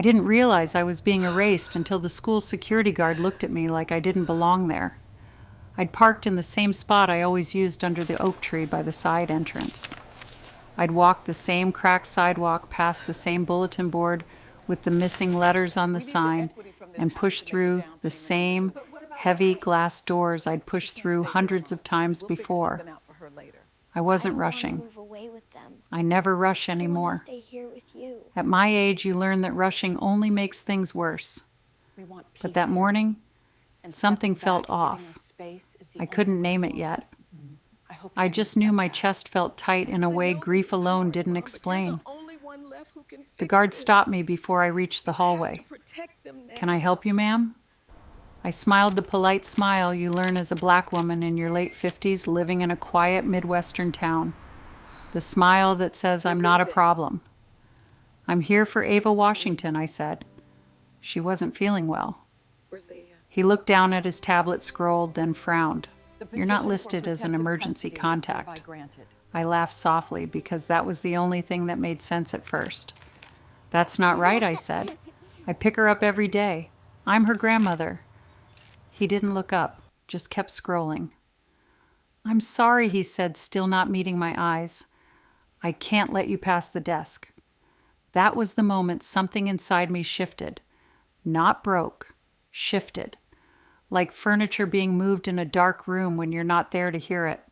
I didn't realize I was being erased until the school security guard looked at me like I didn't belong there. I'd parked in the same spot I always used under the oak tree by the side entrance. I'd walked the same cracked sidewalk past the same bulletin board with the missing letters on the sign and pushed through the same heavy glass doors I'd pushed through hundreds of times before. I wasn't rushing. I never rush anymore. At my age, you learn that rushing only makes things worse. But that morning, something felt off. I couldn't name it yet. I just knew my chest felt tight in a way grief alone didn't explain. The guard stopped me before I reached the hallway. "Can I help you, ma'am?" I smiled the polite smile you learn as a black woman in your late 50s living in a quiet Midwestern town. The smile that says I'm not a problem. "I'm here for Ava Washington," I said. She wasn't feeling well. He looked down at his tablet, scrolled, then frowned. "You're not listed as an emergency contact." I laughed softly because that was the only thing that made sense at first. "That's not right," I said. "I pick her up every day. I'm her grandmother." He didn't look up, just kept scrolling. "I'm sorry," he said, still not meeting my eyes. "I can't let you pass the desk." That was the moment something inside me shifted. Not broke, shifted. Like furniture being moved in a dark room when you're not there to hear it.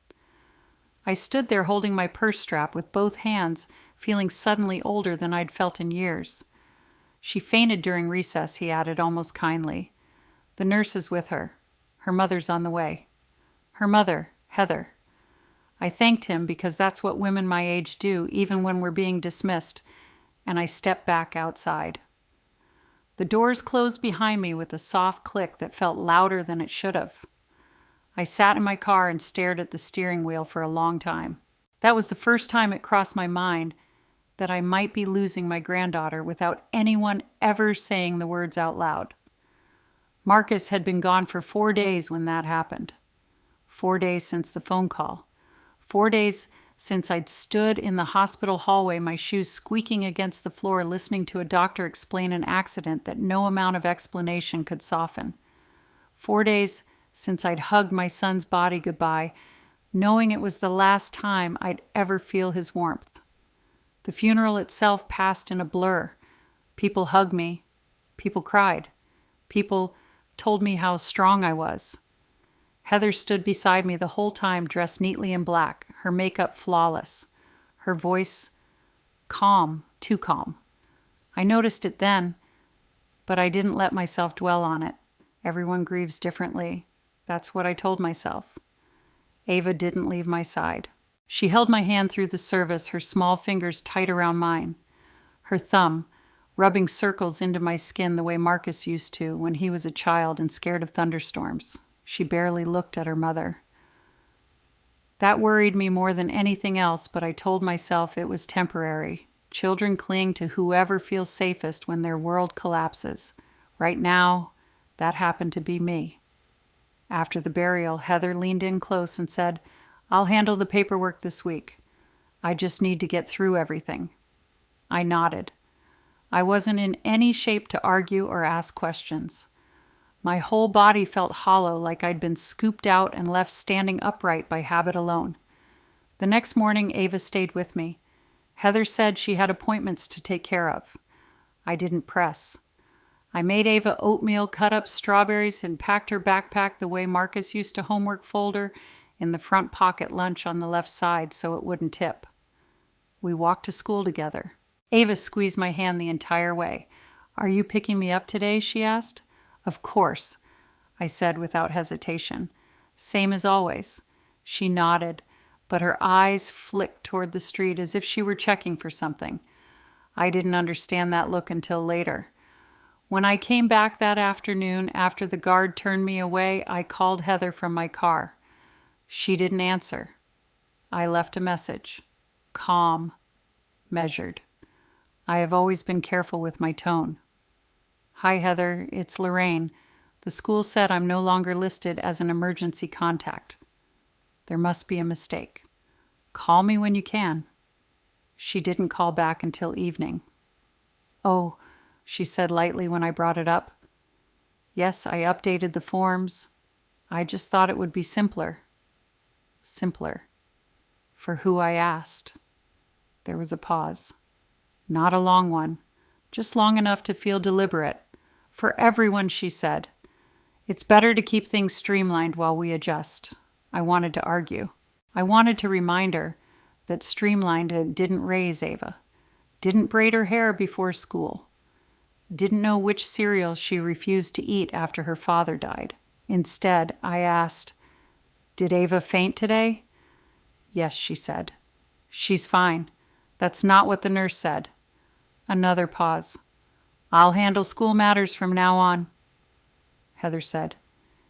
I stood there holding my purse strap with both hands, feeling suddenly older than I'd felt in years. "She fainted during recess," he added almost kindly. "The nurse is with her. Her mother's on the way." Her mother, Heather. I thanked him because that's what women my age do, even when we're being dismissed, and I stepped back outside. The doors closed behind me with a soft click that felt louder than it should have. I sat in my car and stared at the steering wheel for a long time. That was the first time it crossed my mind that I might be losing my granddaughter without anyone ever saying the words out loud. Marcus had been gone for 4 days when that happened. 4 days since the phone call. 4 days since I'd stood in the hospital hallway, my shoes squeaking against the floor, listening to a doctor explain an accident that no amount of explanation could soften. 4 days since I'd hugged my son's body goodbye, knowing it was the last time I'd ever feel his warmth. The funeral itself passed in a blur. People hugged me. People cried. People told me how strong I was. Heather stood beside me the whole time, dressed neatly in black, her makeup flawless, her voice calm, too calm. I noticed it then, but I didn't let myself dwell on it. Everyone grieves differently. That's what I told myself. Ava didn't leave my side. She held my hand through the service, her small fingers tight around mine, her thumb rubbing circles into my skin the way Marcus used to when he was a child and scared of thunderstorms. She barely looked at her mother. That worried me more than anything else, but I told myself it was temporary. Children cling to whoever feels safest when their world collapses. Right now, that happened to be me. After the burial, Heather leaned in close and said, "I'll handle the paperwork this week. I just need to get through everything." I nodded. I wasn't in any shape to argue or ask questions. My whole body felt hollow, like I'd been scooped out and left standing upright by habit alone. The next morning, Ava stayed with me. Heather said she had appointments to take care of. I didn't press. I made Ava oatmeal, cut up strawberries, and packed her backpack the way Marcus used to homework folder in the front pocket lunch on the left side so it wouldn't tip. We walked to school together. Ava squeezed my hand the entire way. "Are you picking me up today?" she asked. "Of course," I said without hesitation. "Same as always." She nodded, but her eyes flicked toward the street as if she were checking for something. I didn't understand that look until later. When I came back that afternoon, after the guard turned me away, I called Heather from my car. She didn't answer. I left a message. Calm, measured. I have always been careful with my tone. "Hi, Heather, it's Lorraine. The school said I'm no longer listed as an emergency contact. There must be a mistake. Call me when you can." She didn't call back until evening. "Oh," she said lightly when I brought it up. Yes, I updated the forms. I just thought it would be simpler. Simpler. For who I asked. There was a pause. Not a long one, just long enough to feel deliberate. For everyone, she said. It's better to keep things streamlined while we adjust. I wanted to argue. I wanted to remind her that streamlined didn't raise Ava, didn't braid her hair before school, didn't know which cereal she refused to eat after her father died. Instead, I asked, "Did Ava faint today?" "Yes," she said. "She's fine. That's not what the nurse said." Another pause. "I'll handle school matters from now on." Heather said,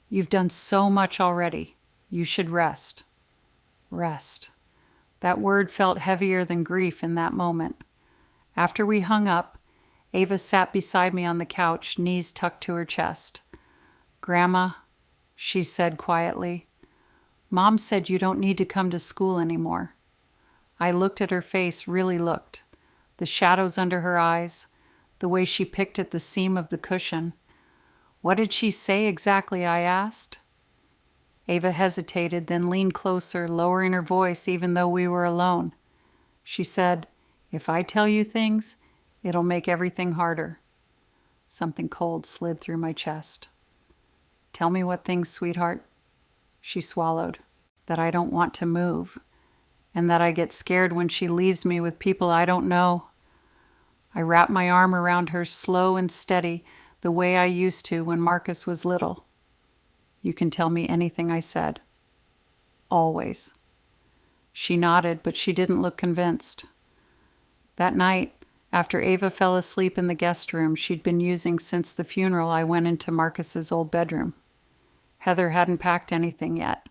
"You've done so much already. You should rest." Rest. That word felt heavier than grief in that moment. After we hung up, Ava sat beside me on the couch, knees tucked to her chest. "Grandma," she said quietly, "Mom said you don't need to come to school anymore." I looked at her face, really looked. The shadows under her eyes, the way she picked at the seam of the cushion. "What did she say exactly?" I asked. Ava hesitated, then leaned closer, lowering her voice even though we were alone. She said, "If I tell you things, it'll make everything harder." Something cold slid through my chest. "Tell me what things, sweetheart." She swallowed. "That I don't want to move, and that I get scared when she leaves me with people I don't know." I wrapped my arm around her, slow and steady, the way I used to when Marcus was little. "You can tell me anything," I said. "Always." She nodded, but she didn't look convinced. That night, after Ava fell asleep in the guest room she'd been using since the funeral, I went into Marcus's old bedroom. Heather hadn't packed anything yet.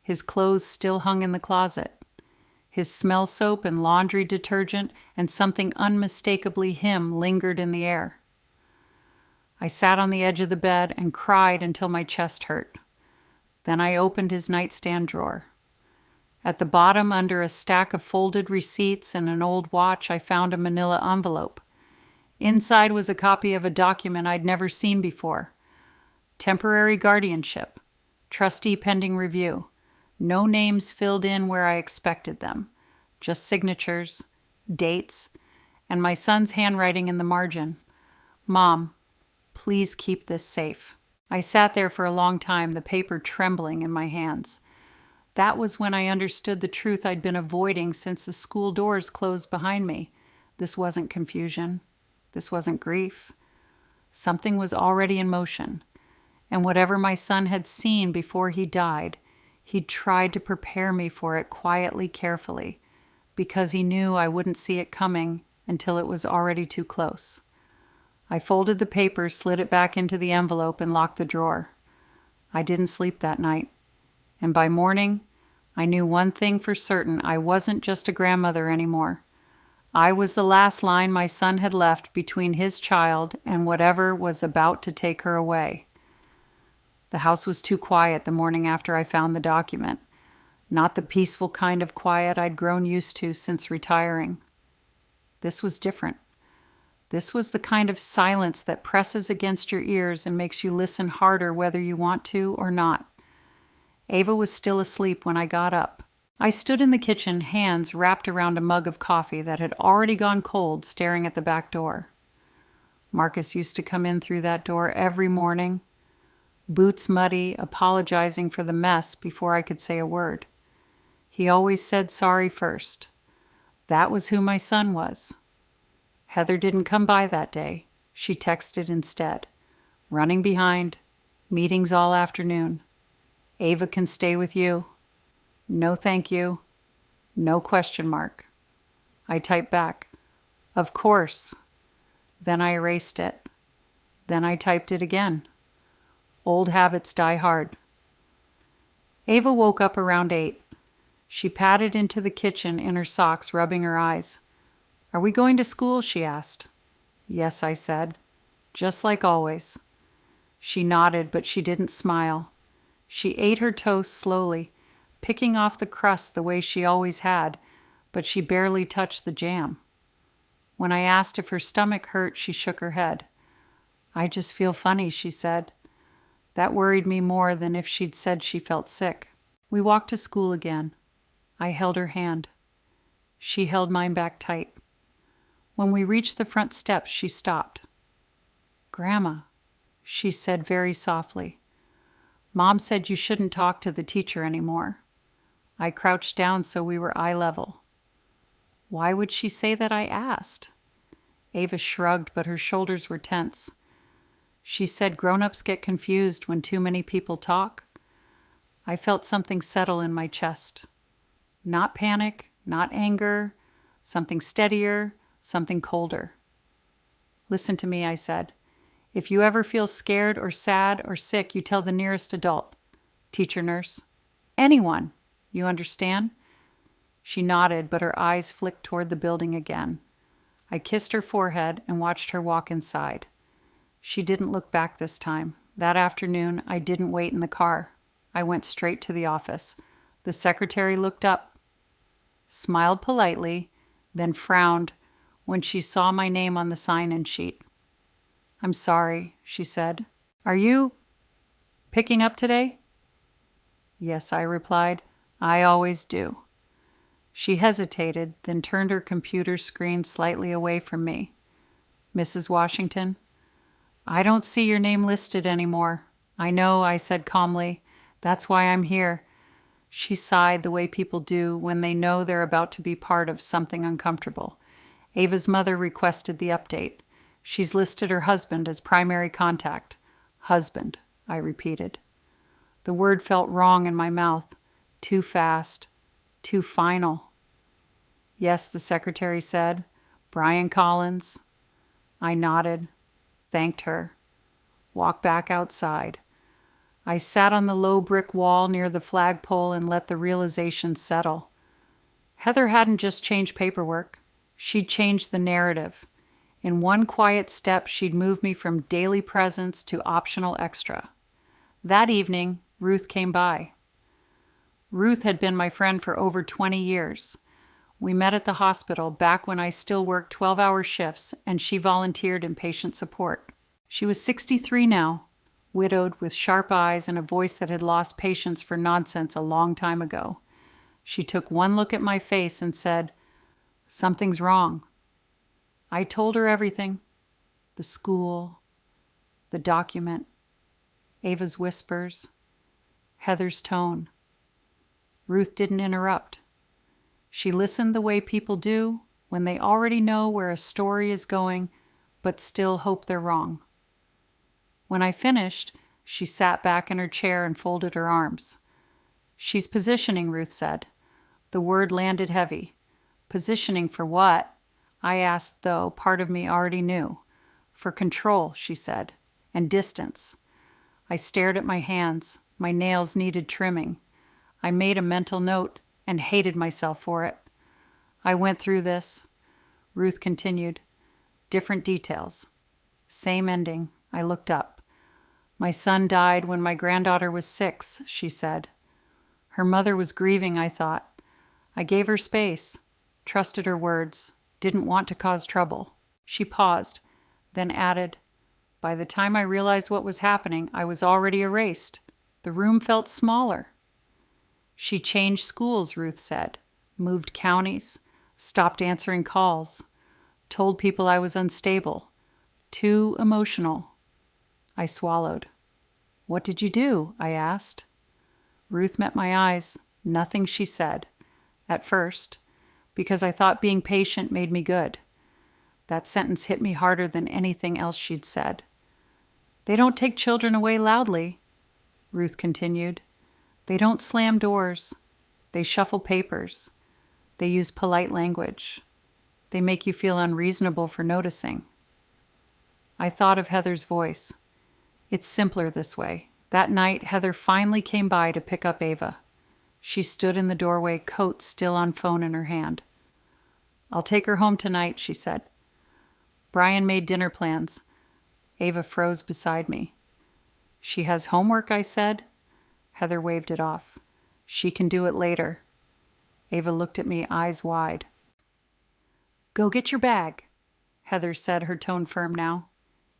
His clothes still hung in the closet. His smell soap and laundry detergent and something unmistakably him lingered in the air. I sat on the edge of the bed and cried until my chest hurt. Then I opened his nightstand drawer. At the bottom, under a stack of folded receipts and an old watch, I found a manila envelope. Inside was a copy of a document I'd never seen before. Temporary guardianship. Trustee pending review. No names filled in where I expected them. Just signatures, dates, and my son's handwriting in the margin. "Mom, please keep this safe." I sat there for a long time, the paper trembling in my hands. That was when I understood the truth I'd been avoiding since the school doors closed behind me. This wasn't confusion. This wasn't grief. Something was already in motion. And whatever my son had seen before he died, he'd tried to prepare me for it quietly, carefully, because he knew I wouldn't see it coming until it was already too close. I folded the paper, slid it back into the envelope, and locked the drawer. I didn't sleep that night. And by morning, I knew one thing for certain: I wasn't just a grandmother anymore. I was the last line my son had left between his child and whatever was about to take her away. The house was too quiet the morning after I found the document. Not the peaceful kind of quiet I'd grown used to since retiring. This was different. This was the kind of silence that presses against your ears and makes you listen harder whether you want to or not. Ava was still asleep when I got up. I stood in the kitchen, hands wrapped around a mug of coffee that had already gone cold, staring at the back door. Marcus used to come in through that door every morning, boots muddy, apologizing for the mess before I could say a word. He always said sorry first. That was who my son was. Heather didn't come by that day. She texted instead. "Running behind. Meetings all afternoon. Ava can stay with you. No thank you. No question mark." I typed back, "Of course." Then I erased it. Then I typed it again. Old habits die hard. Ava woke up around 8. She padded into the kitchen in her socks, rubbing her eyes. "Are we going to school?" she asked. "Yes," I said. "Just like always." She nodded, but she didn't smile. She ate her toast slowly, picking off the crust the way she always had, but she barely touched the jam. When I asked if her stomach hurt, she shook her head. I just feel funny, she said. That worried me more than if she'd said she felt sick. We walked to school again. I held her hand. She held mine back tight. When we reached the front steps, she stopped. Grandma, she said very softly. Mom said you shouldn't talk to the teacher anymore. I crouched down so we were eye level. Why would she say that, I asked. Ava shrugged, but her shoulders were tense. She said grown-ups get confused when too many people talk. I felt something settle in my chest. Not panic, not anger, something steadier, something colder. Listen to me, I said. If you ever feel scared or sad or sick, you tell the nearest adult. Teacher, nurse. Anyone. You understand? She nodded, but her eyes flicked toward the building again. I kissed her forehead and watched her walk inside. She didn't look back this time. That afternoon, I didn't wait in the car. I went straight to the office. The secretary looked up, smiled politely, then frowned when she saw my name on the sign-in sheet. I'm sorry, she said. Are you picking up today? Yes, I replied. I always do. She hesitated, then turned her computer screen slightly away from me. Mrs. Washington, I don't see your name listed anymore. I know, I said calmly. That's why I'm here. She sighed the way people do when they know they're about to be part of something uncomfortable. Ava's mother requested the update. She's listed her husband as primary contact. Husband, I repeated. The word felt wrong in my mouth. Too fast. Too final. Yes, the secretary said. Brian Collins. I nodded, thanked her, walked back outside. I sat on the low brick wall near the flagpole and let the realization settle. Heather hadn't just changed paperwork. She'd changed the narrative. In one quiet step, she'd moved me from daily presence to optional extra. That evening, Ruth came by. Ruth had been my friend for over 20 years. We met at the hospital back when I still worked 12-hour shifts, and she volunteered in patient support. She was 63 now, widowed with sharp eyes and a voice that had lost patience for nonsense a long time ago. She took one look at my face and said, Something's wrong. I told her everything. The school, the document, Ava's whispers, Heather's tone. Ruth didn't interrupt. She listened the way people do when they already know where a story is going, but still hope they're wrong. When I finished, she sat back in her chair and folded her arms. She's positioning, Ruth said. The word landed heavy. Positioning for what? I asked, though part of me already knew. For control, she said, and distance. I stared at my hands. My nails needed trimming. I made a mental note and hated myself for it. I went through this. Ruth continued. Different details. Same ending. I looked up. My son died when my granddaughter was 6, she said. Her mother was grieving, I thought. I gave her space, trusted her words, didn't want to cause trouble. She paused, then added, By the time I realized what was happening, I was already erased. The room felt smaller. She changed schools, Ruth said, moved counties, stopped answering calls, told people I was unstable, too emotional. I swallowed. What did you do? I asked. Ruth met my eyes. Nothing, she said. At first, because I thought being patient made me good. That sentence hit me harder than anything else she'd said. They don't take children away loudly, Ruth continued. They don't slam doors. They shuffle papers. They use polite language. They make you feel unreasonable for noticing. I thought of Heather's voice. It's simpler this way. That night, Heather finally came by to pick up Ava. She stood in the doorway, coat still on phone in her hand. I'll take her home tonight, she said. Brian made dinner plans. Ava froze beside me. She has homework, I said. Heather waved it off. She can do it later. Ava looked at me, eyes wide. Go get your bag. Heather said, her tone firm now.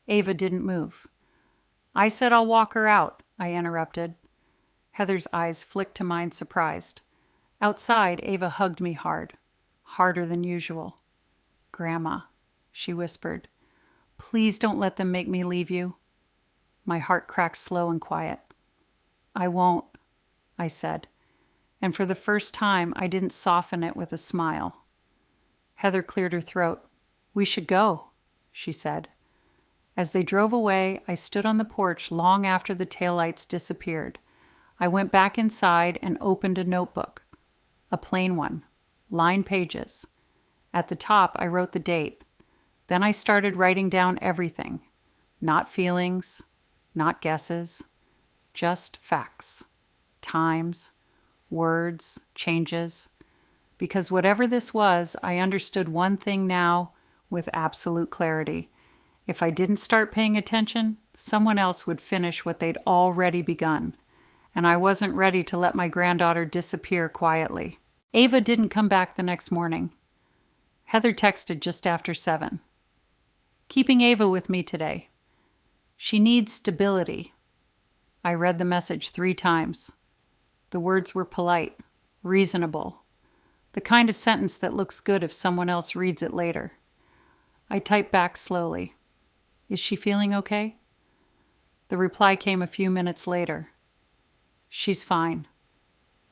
Ava didn't move. I said I'll walk her out, I interrupted. Heather's eyes flicked to mine, surprised. Outside, Ava hugged me hard, harder than usual. Grandma, she whispered, please don't let them make me leave you. My heart cracked slow and quiet. I won't, I said, and for the first time I didn't soften it with a smile. Heather cleared her throat. We should go, she said. As they drove away, I stood on the porch long after the taillights disappeared. I went back inside and opened a notebook. A plain one, lined pages. At the top, I wrote the date. Then I started writing down everything. Not feelings, not guesses, just facts. Times, words, changes. Because whatever this was, I understood one thing now with absolute clarity. If I didn't start paying attention, someone else would finish what they'd already begun. And I wasn't ready to let my granddaughter disappear quietly. Ava didn't come back the next morning. Heather texted just after 7. Keeping Ava with me today. She needs stability. I read the message 3 times. The words were polite, reasonable, the kind of sentence that looks good if someone else reads it later. I typed back slowly. Is she feeling okay? The reply came a few minutes later. She's fine.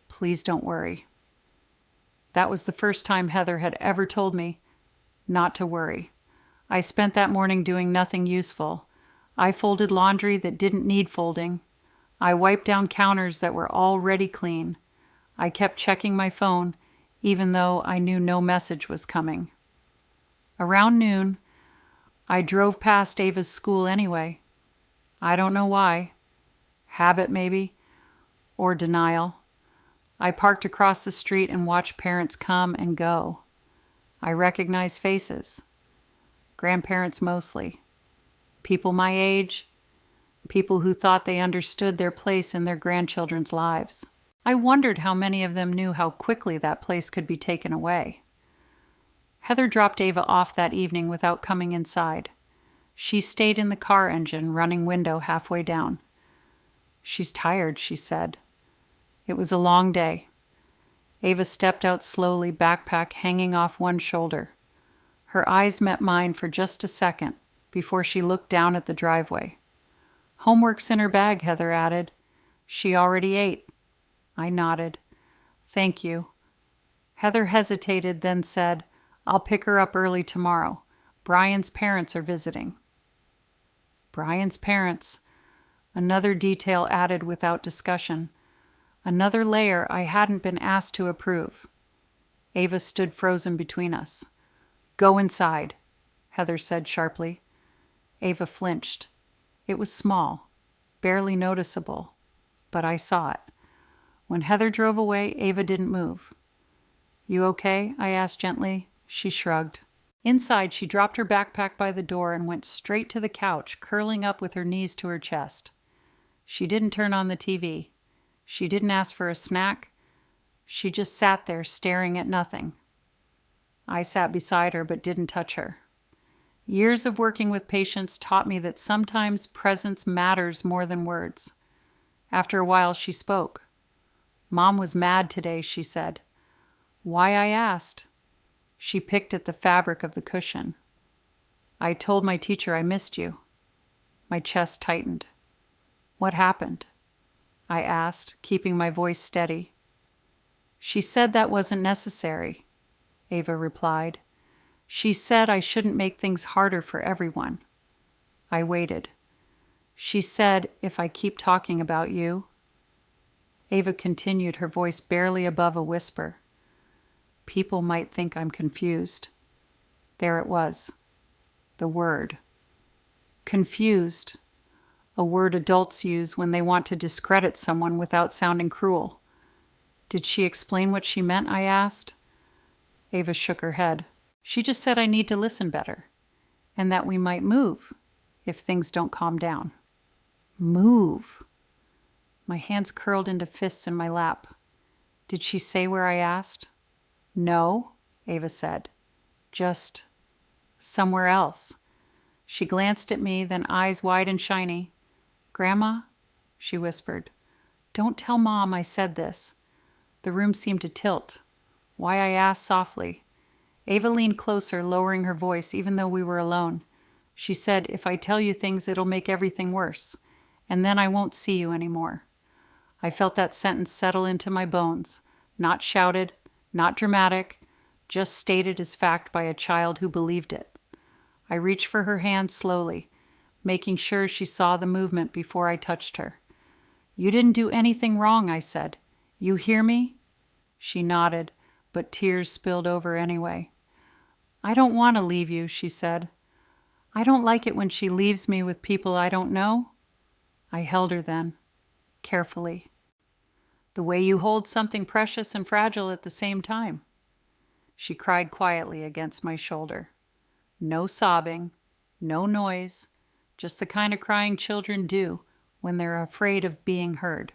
Please don't worry. That was the first time Heather had ever told me not to worry. I spent that morning doing nothing useful. I folded laundry that didn't need folding. I wiped down counters that were already clean. I kept checking my phone, even though I knew no message was coming. Around noon, I drove past Ava's school anyway. I don't know why. Habit, maybe, or denial. I parked across the street and watched parents come and go. I recognized faces. Grandparents mostly. People my age. People who thought they understood their place in their grandchildren's lives. I wondered how many of them knew how quickly that place could be taken away. Heather dropped Ava off that evening without coming inside. She stayed in the car engine, running window halfway down. She's tired, she said. It was a long day. Ava stepped out slowly, backpack hanging off one shoulder. Her eyes met mine for just a second before she looked down at the driveway. Homework's in her bag, Heather added. She already ate. I nodded. Thank you. Heather hesitated, then said, I'll pick her up early tomorrow. Brian's parents are visiting. Brian's parents. Another detail added without discussion. Another layer I hadn't been asked to approve. Ava stood frozen between us. Go inside, Heather said sharply. Ava flinched. It was small, barely noticeable, but I saw it. When Heather drove away, Ava didn't move. You okay? I asked gently. She shrugged. Inside, she dropped her backpack by the door and went straight to the couch, curling up with her knees to her chest. She didn't turn on the TV. She didn't ask for a snack. She just sat there staring at nothing. I sat beside her but didn't touch her. Years of working with patients taught me that sometimes presence matters more than words. After a while, she spoke. Mom was mad today, she said. Why, I asked. She picked at the fabric of the cushion. I told my teacher I missed you. My chest tightened. What happened? I asked, keeping my voice steady. She said that wasn't necessary, Ava replied. She said I shouldn't make things harder for everyone. I waited. She said if I keep talking about you. Ava continued, her voice barely above a whisper. People might think I'm confused. There it was. The word. Confused. A word adults use when they want to discredit someone without sounding cruel. Did she explain what she meant? I asked. Ava shook her head. She just said I need to listen better, and that we might move if things don't calm down. Move. My hands curled into fists in my lap. Did she say where I asked? No, Ava said. Just somewhere else. She glanced at me, then eyes wide and shiny. "Grandma," she whispered, "don't tell Mom I said this." The room seemed to tilt. Why, I asked softly. Ava leaned closer, lowering her voice even though we were alone. She said, "If I tell you things, it'll make everything worse. And then I won't see you anymore." I felt that sentence settle into my bones. Not shouted, not dramatic, just stated as fact by a child who believed it. I reached for her hand slowly, making sure she saw the movement before I touched her. "You didn't do anything wrong," I said. "You hear me?" She nodded, but tears spilled over anyway. "I don't want to leave you," she said. "I don't like it when she leaves me with people I don't know." I held her then, carefully. "The way you hold something precious and fragile at the same time." She cried quietly against my shoulder. No sobbing, no noise, just the kind of crying children do when they're afraid of being heard.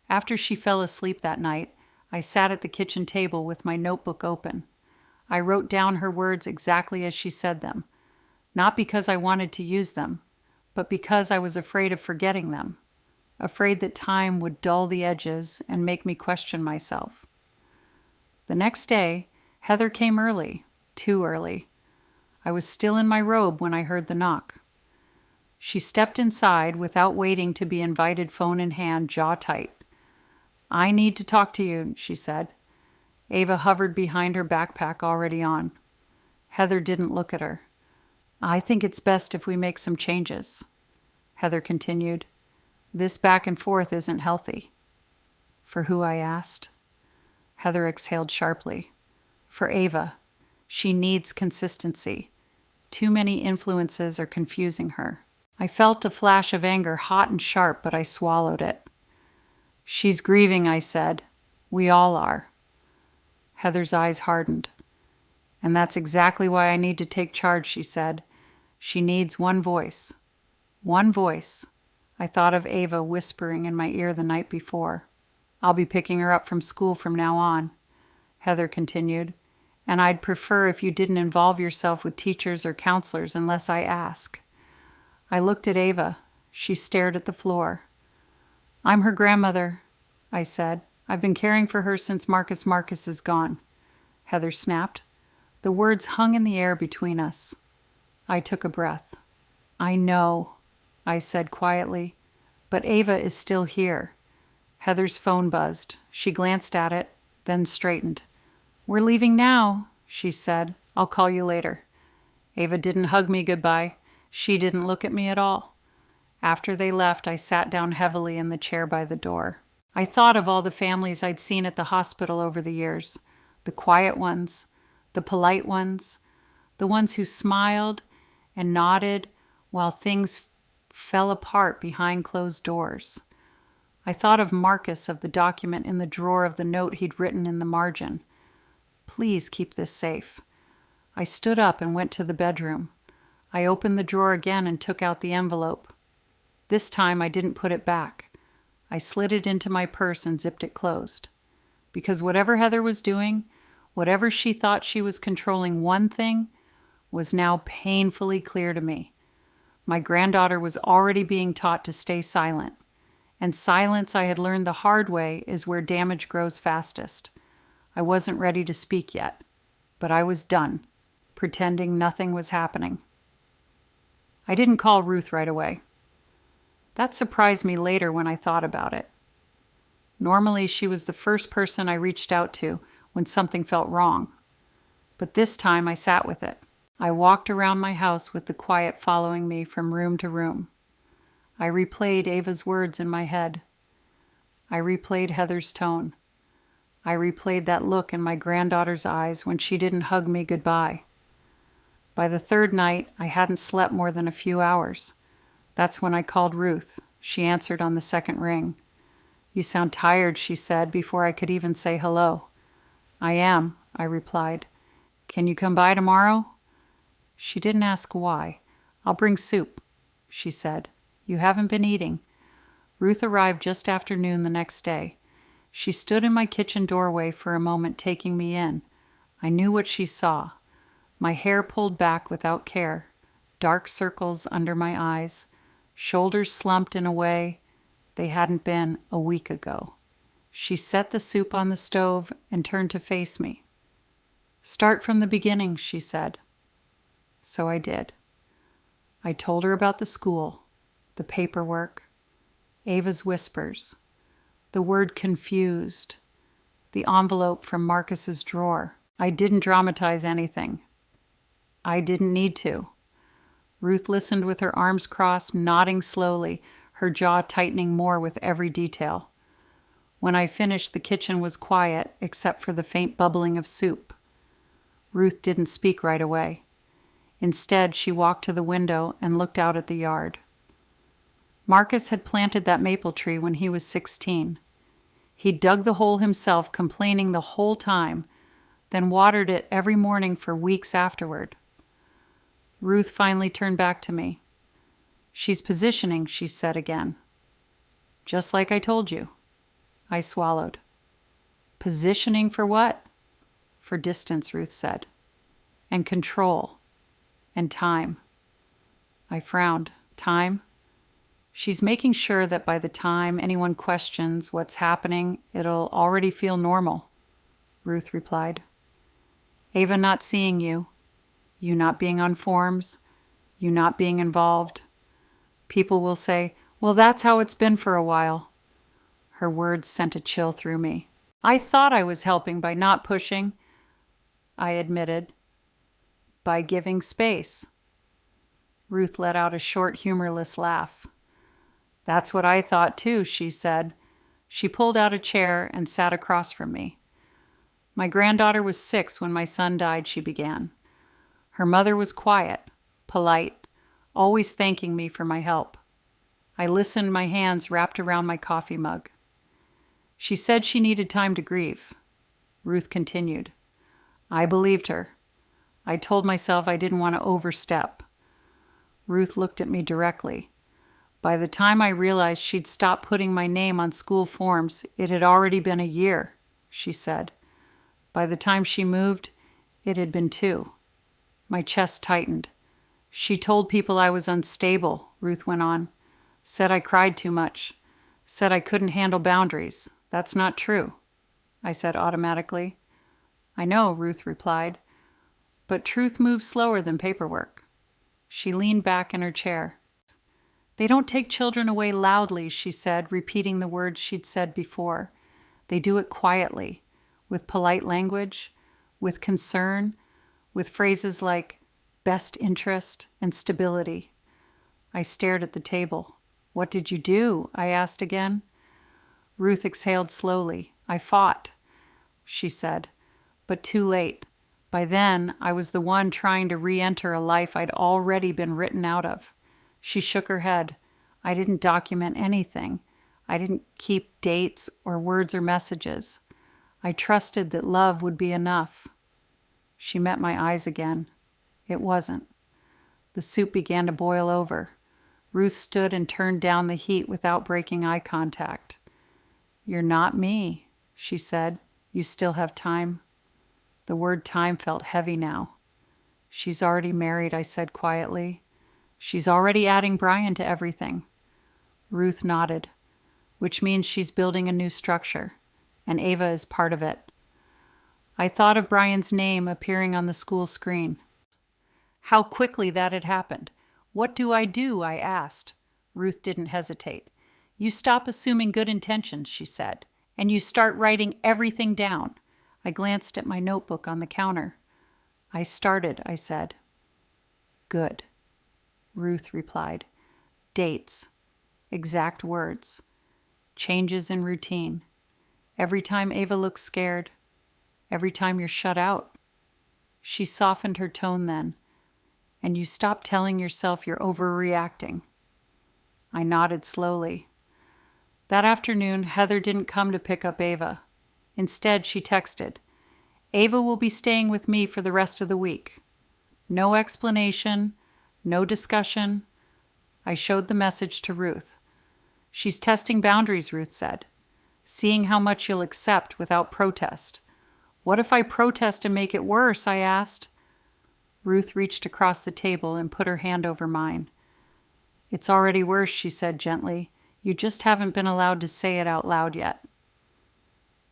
After she fell asleep that night, I sat at the kitchen table with my notebook open. I wrote down her words exactly as she said them, not because I wanted to use them, but because I was afraid of forgetting them, afraid that time would dull the edges and make me question myself. The next day, Heather came early, too early. I was still in my robe when I heard the knock. She stepped inside without waiting to be invited, phone in hand, jaw tight. "I need to talk to you," she said. Ava hovered behind her backpack already on. Heather didn't look at her. "I think it's best if we make some changes," Heather continued. "This back and forth isn't healthy." "For who?" I asked. Heather exhaled sharply. "For Ava. She needs consistency. Too many influences are confusing her." I felt a flash of anger, hot and sharp, but I swallowed it. "She's grieving," I said. "We all are." Heather's eyes hardened. "And that's exactly why I need to take charge," she said. "She needs one voice." One voice. I thought of Ava whispering in my ear the night before. "I'll be picking her up from school from now on," Heather continued, "and I'd prefer if you didn't involve yourself with teachers or counselors unless I ask." I looked at Ava. She stared at the floor. "I'm her grandmother," I said. "I've been caring for her since Marcus is gone." Heather snapped. The words hung in the air between us. I took a breath. "I know," I said quietly, "but Ava is still here." Heather's phone buzzed. She glanced at it, then straightened. "We're leaving now," she said. "I'll call you later." Ava didn't hug me goodbye. She didn't look at me at all. After they left, I sat down heavily in the chair by the door. I thought of all the families I'd seen at the hospital over the years. The quiet ones, the polite ones, the ones who smiled and nodded while things fell apart behind closed doors. I thought of Marcus, of the document in the drawer of the note he'd written in the margin. "Please keep this safe." I stood up and went to the bedroom. I opened the drawer again and took out the envelope. This time I didn't put it back. I slid it into my purse and zipped it closed. Because whatever Heather was doing, whatever she thought she was controlling one thing, was now painfully clear to me. My granddaughter was already being taught to stay silent. And silence, I had learned the hard way, is where damage grows fastest. I wasn't ready to speak yet, but I was done, pretending nothing was happening. I didn't call Ruth right away. That surprised me later when I thought about it. Normally, she was the first person I reached out to when something felt wrong. But this time I sat with it. I walked around my house with the quiet following me from room to room. I replayed Ava's words in my head. I replayed Heather's tone. I replayed that look in my granddaughter's eyes when she didn't hug me goodbye. By the third night, I hadn't slept more than a few hours. That's when I called Ruth. She answered on the second ring. "You sound tired," she said before I could even say hello. "I am," I replied. "Can you come by tomorrow?" She didn't ask why. "I'll bring soup," she said. "You haven't been eating." Ruth arrived just after noon the next day. She stood in my kitchen doorway for a moment, taking me in. I knew what she saw. My hair pulled back without care, dark circles under my eyes, shoulders slumped in a way they hadn't been a week ago. She set the soup on the stove and turned to face me. "Start from the beginning," she said. So I did. I told her about the school, the paperwork, Ava's whispers, the word confused, the envelope from Marcus's drawer. I didn't dramatize anything. I didn't need to. Ruth listened with her arms crossed, nodding slowly, her jaw tightening more with every detail. When I finished, the kitchen was quiet, except for the faint bubbling of soup. Ruth didn't speak right away. Instead, she walked to the window and looked out at the yard. Marcus had planted that maple tree when he was 16. He dug the hole himself, complaining the whole time, then watered it every morning for weeks afterward. Ruth finally turned back to me. "She's positioning," she said again. "Just like I told you." I swallowed. "Positioning for what?" "For distance," Ruth said. "And control. And time." I frowned. "Time?" "She's making sure that by the time anyone questions what's happening, it'll already feel normal," Ruth replied. "Ava not seeing you, you not being on forms, you not being involved. People will say, 'Well, that's how it's been for a while.'" Her words sent a chill through me. "I thought I was helping by not pushing," I admitted. "By giving space." Ruth let out a short, humorless laugh. "That's what I thought too," she said. She pulled out a chair and sat across from me. "My granddaughter was 6 when my son died," she began. "Her mother was quiet, polite, always thanking me for my help. I listened, my hands wrapped around my coffee mug. She said she needed time to grieve." Ruth continued. "I believed her. I told myself I didn't want to overstep." Ruth looked at me directly. By the time I realized she'd stopped putting my name on school forms, it had already been a year, she said. By the time she moved, it had been 2. My chest tightened. "She told people I was unstable," Ruth went on. "Said I cried too much. Said I couldn't handle boundaries. That's not true," I said automatically. "I know," Ruth replied. "But truth moves slower than paperwork." She leaned back in her chair. "They don't take children away loudly," she said, repeating the words she'd said before. "They do it quietly, with polite language, with concern, with phrases like best interest and stability." I stared at the table. "What did you do?" I asked again. Ruth exhaled slowly. "I fought," she said, "but too late. By then, I was the one trying to re-enter a life I'd already been written out of." She shook her head. "I didn't document anything. I didn't keep dates or words or messages. I trusted that love would be enough." She met my eyes again. It wasn't. The soup began to boil over. Ruth stood and turned down the heat without breaking eye contact. "You're not me," she said. "You still have time." The word time felt heavy now. "She's already married," I said quietly. "She's already adding Brian to everything." Ruth nodded, "Which means she's building a new structure, and Ava is part of it." I thought of Brian's name appearing on the school screen. How quickly that had happened. "What do?" I asked. Ruth didn't hesitate. "You stop assuming good intentions," she said, "and you start writing everything down." I glanced at my notebook on the counter. "I started," I said. "Good," Ruth replied. "Dates. Exact words. Changes in routine. Every time Ava looks scared. Every time you're shut out." She softened her tone then. "And you stop telling yourself you're overreacting." I nodded slowly. That afternoon, Heather didn't come to pick up Ava. Instead, she texted, "Ava will be staying with me for the rest of the week." No explanation, no discussion. I showed the message to Ruth. "She's testing boundaries," Ruth said. "Seeing how much you'll accept without protest." "What if I protest and make it worse?" I asked. Ruth reached across the table and put her hand over mine. "It's already worse," she said gently. "You just haven't been allowed to say it out loud yet."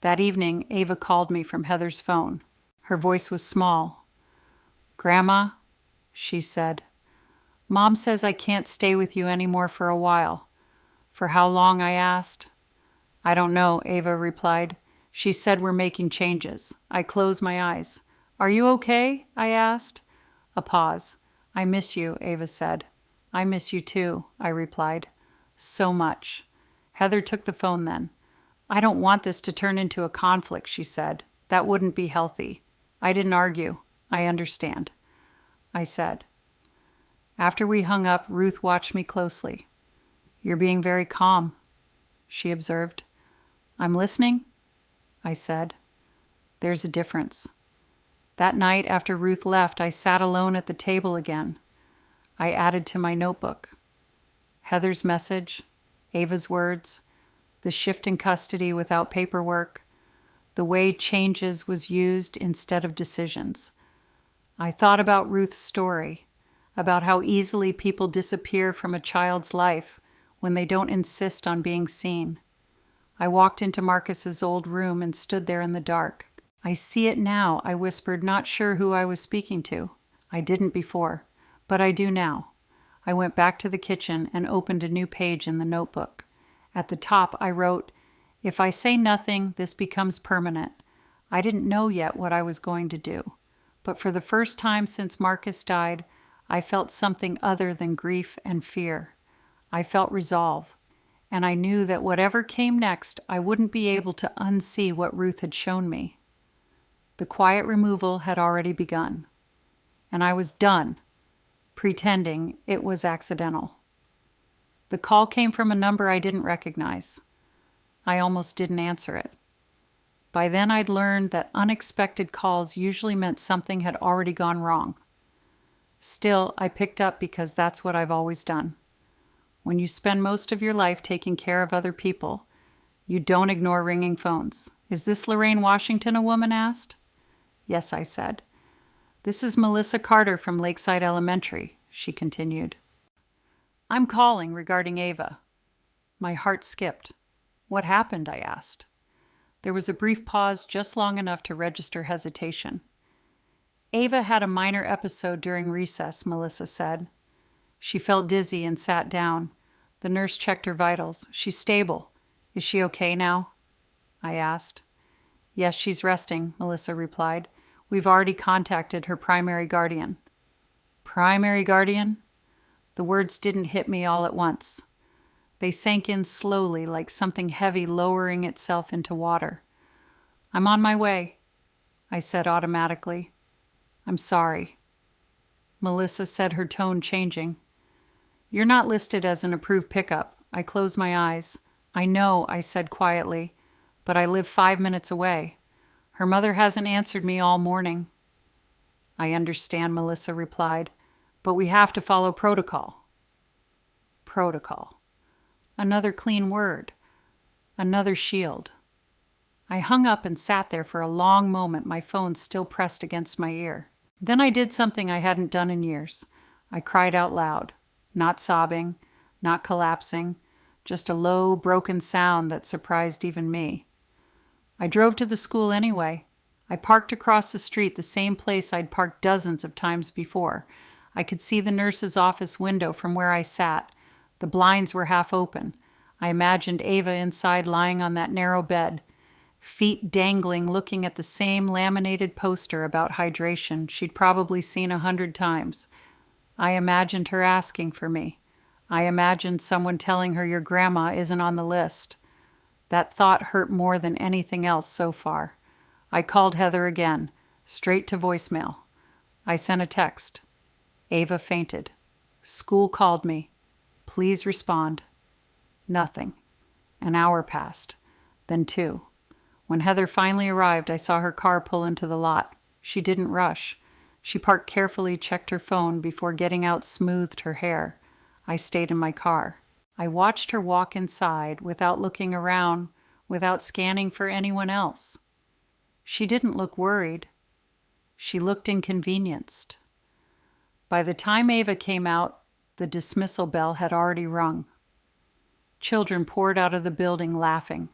That evening, Ava called me from Heather's phone. Her voice was small. "Grandma," she said, "Mom says I can't stay with you anymore for a while." "For how long?" I asked. "I don't know," Ava replied. "She said we're making changes." I closed my eyes. "Are you okay?" I asked. A pause. "I miss you," Ava said. "I miss you too," I replied. "So much." Heather took the phone then. "I don't want this to turn into a conflict," she said. "That wouldn't be healthy." I didn't argue. "I understand," I said. After we hung up, Ruth watched me closely. "You're being very calm," she observed. "I'm listening," I said. "There's a difference." That night after Ruth left, I sat alone at the table again. I added to my notebook. Heather's message, Ava's words, the shift in custody without paperwork, the way changes was used instead of decisions. I thought about Ruth's story, about how easily people disappear from a child's life when they don't insist on being seen. I walked into Marcus's old room and stood there in the dark. "I see it now," I whispered, not sure who I was speaking to. I didn't before, but I do now. I went back to the kitchen and opened a new page in the notebook. At the top, I wrote, "If I say nothing, this becomes permanent." I didn't know yet what I was going to do, but for the first time since Marcus died, I felt something other than grief and fear. I felt resolve, and I knew that whatever came next, I wouldn't be able to unsee what Ruth had shown me. The quiet removal had already begun, and I was done pretending it was accidental. The call came from a number I didn't recognize. I almost didn't answer it. By then I'd learned that unexpected calls usually meant something had already gone wrong. Still, I picked up because that's what I've always done. When you spend most of your life taking care of other people, you don't ignore ringing phones. "Is this Lorraine Washington?" a woman asked. "Yes," I said. "This is Melissa Carter from Lakeside Elementary," she continued. "I'm calling regarding Ava." My heart skipped. "What happened?" I asked. There was a brief pause, just long enough to register hesitation. "Ava had a minor episode during recess," Melissa said. She felt dizzy and sat down. The nurse checked her vitals. "She's stable. Is she okay now?" I asked. "Yes, she's resting," Melissa replied. "We've already contacted her primary guardian." Primary guardian? The words didn't hit me all at once. They sank in slowly, like something heavy lowering itself into water. "I'm on my way," I said automatically. "I'm sorry," Melissa said, her tone changing. "You're not listed as an approved pickup." I closed my eyes. "I know," I said quietly, "but I live 5 minutes away. Her mother hasn't answered me all morning." "I understand," Melissa replied, "but we have to follow protocol." Protocol. Another clean word. Another shield. I hung up and sat there for a long moment, my phone still pressed against my ear. Then I did something I hadn't done in years. I cried out loud. Not sobbing, not collapsing, just a low, broken sound that surprised even me. I drove to the school anyway. I parked across the street, the same place I'd parked dozens of times before. I could see the nurse's office window from where I sat. The blinds were half open. I imagined Ava inside lying on that narrow bed, feet dangling, looking at the same laminated poster about hydration she'd probably seen 100 times. I imagined her asking for me. I imagined someone telling her your grandma isn't on the list. That thought hurt more than anything else so far. I called Heather again, straight to voicemail. I sent a text. Ava fainted. School called me. Please respond. Nothing. An hour passed, then 2. When Heather finally arrived, I saw her car pull into the lot. She didn't rush. She parked carefully, checked her phone before getting out, smoothed her hair. I stayed in my car. I watched her walk inside without looking around, without scanning for anyone else. She didn't look worried. She looked inconvenienced. By the time Ava came out, the dismissal bell had already rung. Children poured out of the building laughing.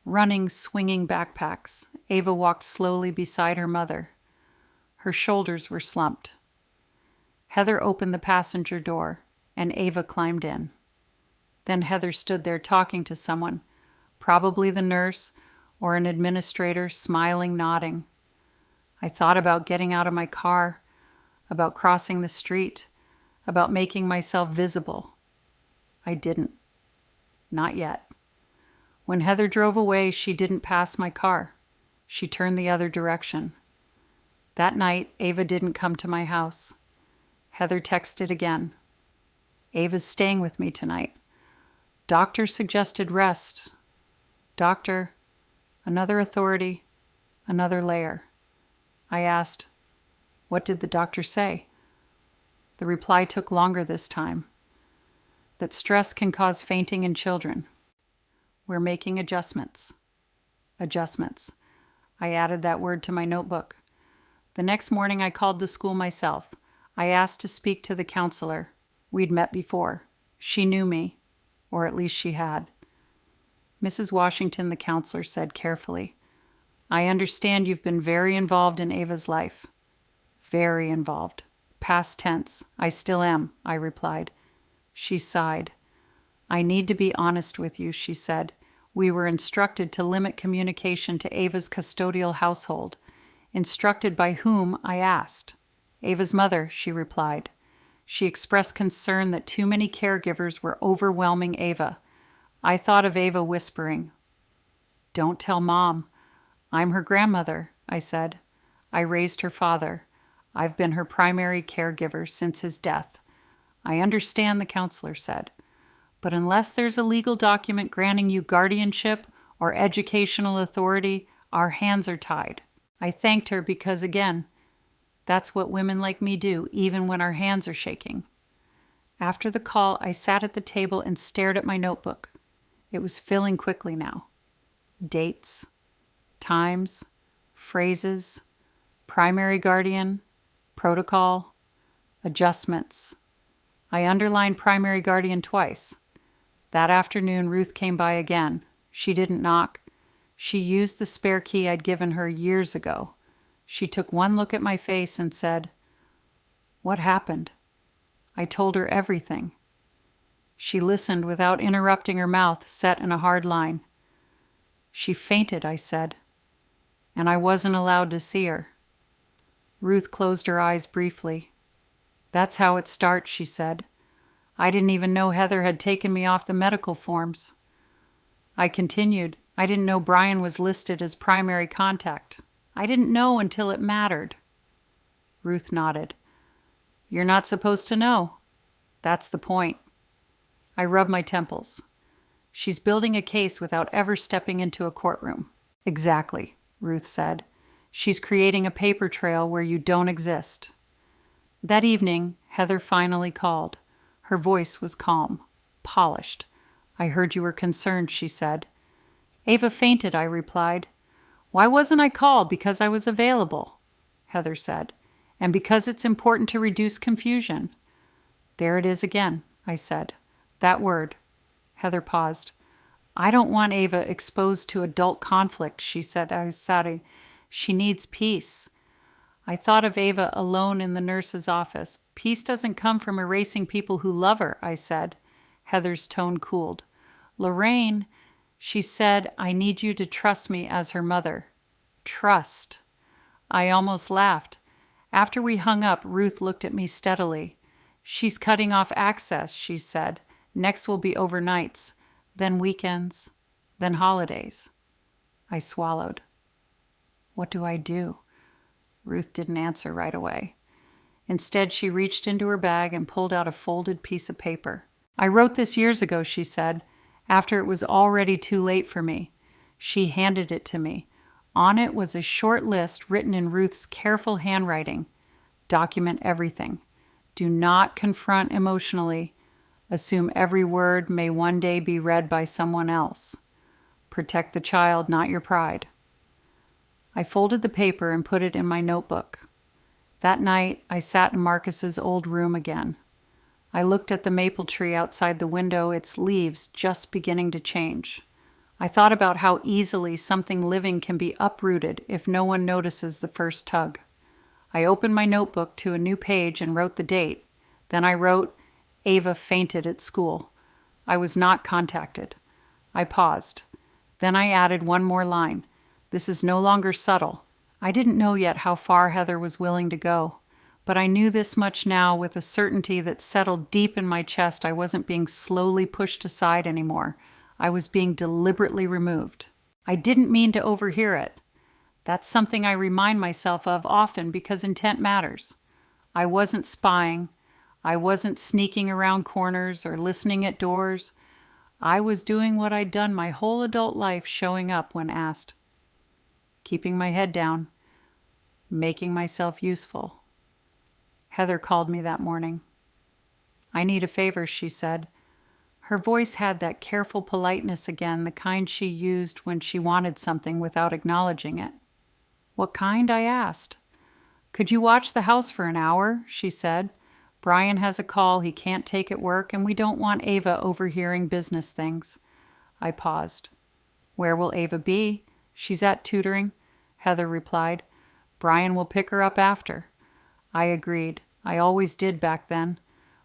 Running, swinging backpacks, Ava walked slowly beside her mother. Her shoulders were slumped. Heather opened the passenger door, and Ava climbed in. Then Heather stood there talking to someone, probably the nurse or an administrator, smiling, nodding. I thought about getting out of my car, about crossing the street, about making myself visible. I didn't. Not yet. When Heather drove away, she didn't pass my car. She turned the other direction. That night, Ava didn't come to my house. Heather texted again. Ava's staying with me tonight. Doctor suggested rest. Doctor, another authority, another layer. I asked, what did the doctor say? The reply took longer this time. That stress can cause fainting in children. We're making adjustments. Adjustments. I added that word to my notebook. The next morning I called the school myself. I asked to speak to the counselor. We'd met before. She knew me, or at least she had. Mrs. Washington, the counselor, said carefully, I understand you've been very involved in Ava's life. Very involved. Past tense. I still am, I replied. She sighed. I need to be honest with you, she said. We were instructed to limit communication to Ava's custodial household. Instructed by whom, I asked. Ava's mother, she replied. She expressed concern that too many caregivers were overwhelming Ava. I thought of Ava whispering. Don't tell Mom. I'm her grandmother, I said. I raised her father. I've been her primary caregiver since his death. I understand, the counselor said. But unless there's a legal document granting you guardianship or educational authority, our hands are tied. I thanked her because, again, that's what women like me do, even when our hands are shaking. After the call, I sat at the table and stared at my notebook. It was filling quickly now. Dates, times, phrases, primary guardian, protocol, adjustments. I underlined primary guardian twice. That afternoon, Ruth came by again. She didn't knock. She used the spare key I'd given her years ago. She took one look at my face and said, What happened? I told her everything. She listened without interrupting, her mouth set in a hard line. She fainted, I said, and I wasn't allowed to see her. Ruth closed her eyes briefly. That's how it starts, she said. I didn't even know Heather had taken me off the medical forms. I continued. I didn't know Brian was listed as primary contact. I didn't know until it mattered. Ruth nodded. You're not supposed to know. That's the point. I rubbed my temples. She's building a case without ever stepping into a courtroom. Exactly, Ruth said. She's creating a paper trail where you don't exist. That evening, Heather finally called. Her voice was calm, polished. I heard you were concerned, she said. Ava fainted, I replied. Why wasn't I called? Because I was available, Heather said, and because it's important to reduce confusion. There it is again, I said. That word. Heather paused. I don't want Ava exposed to adult conflict, she said. I was sorry. She needs peace. I thought of Ava alone in the nurse's office. Peace doesn't come from erasing people who love her, I said. Heather's tone cooled. Lorraine, she said, I need you to trust me as her mother. Trust. I almost laughed. After we hung up, Ruth looked at me steadily. She's cutting off access, she said. Next will be overnights, then weekends, then holidays. I swallowed. What do I do? Ruth didn't answer right away. Instead, she reached into her bag and pulled out a folded piece of paper. I wrote this years ago, she said, after it was already too late for me. She handed it to me. On it was a short list written in Ruth's careful handwriting. Document everything. Do not confront emotionally. Assume every word may one day be read by someone else. Protect the child, not your pride. I folded the paper and put it in my notebook. That night, I sat in Marcus's old room again. I looked at the maple tree outside the window, its leaves just beginning to change. I thought about how easily something living can be uprooted if no one notices the first tug. I opened my notebook to a new page and wrote the date. Then I wrote, Ava fainted at school. I was not contacted. I paused. Then I added one more line. This is no longer subtle. I didn't know yet how far Heather was willing to go, but I knew this much now with a certainty that settled deep in my chest. I wasn't being slowly pushed aside anymore. I was being deliberately removed. I didn't mean to overhear it. That's something I remind myself of often because intent matters. I wasn't spying. I wasn't sneaking around corners or listening at doors. I was doing what I'd done my whole adult life, showing up when asked. Keeping my head down. Making myself useful. Heather called me that morning. I need a favor, she said. Her voice had that careful politeness again, the kind she used when she wanted something without acknowledging it. What kind? I asked. Could you watch the house for an hour? She said. Brian has a call he can't take at work, and we don't want Ava overhearing business things. I paused. Where will Ava be? She's at tutoring, Heather replied. Brian will pick her up after. I agreed. I always did back then.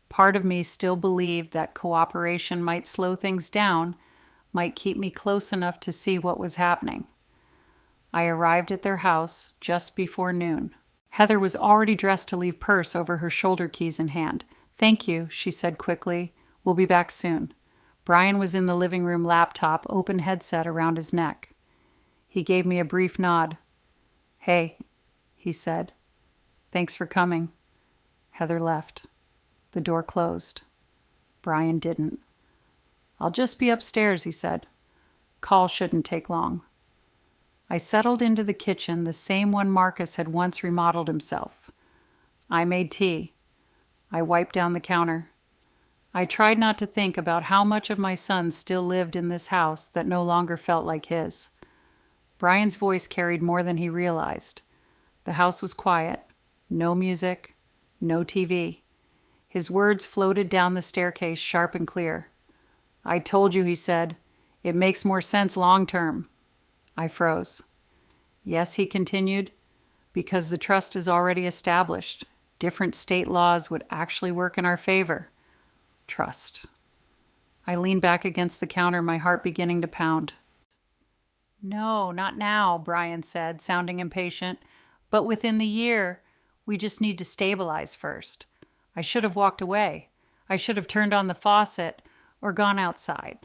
Part of me still believed that cooperation might slow things down, might keep me close enough to see what was happening. I arrived at their house just before noon. Heather was already dressed to leave, purse over her shoulder, keys in hand. Thank you, she said quickly. We'll be back soon. Brian was in the living room, laptop, open headset around his neck. He gave me a brief nod. Hey, he said. Thanks for coming. Heather left. The door closed. Brian didn't. I'll just be upstairs, he said. Call shouldn't take long. I settled into the kitchen, the same one Marcus had once remodeled himself. I made tea. I wiped down the counter. I tried not to think about how much of my son still lived in this house that no longer felt like his. Brian's voice carried more than he realized. The house was quiet. No music. No TV. His words floated down the staircase, sharp and clear. I told you, he said. It makes more sense long term. I froze. Yes, he continued, because the trust is already established. Different state laws would actually work in our favor. Trust. I leaned back against the counter, my heart beginning to pound. No, not now, Brian said, sounding impatient. But within the year, we just need to stabilize first. I should have walked away. I should have turned on the faucet or gone outside.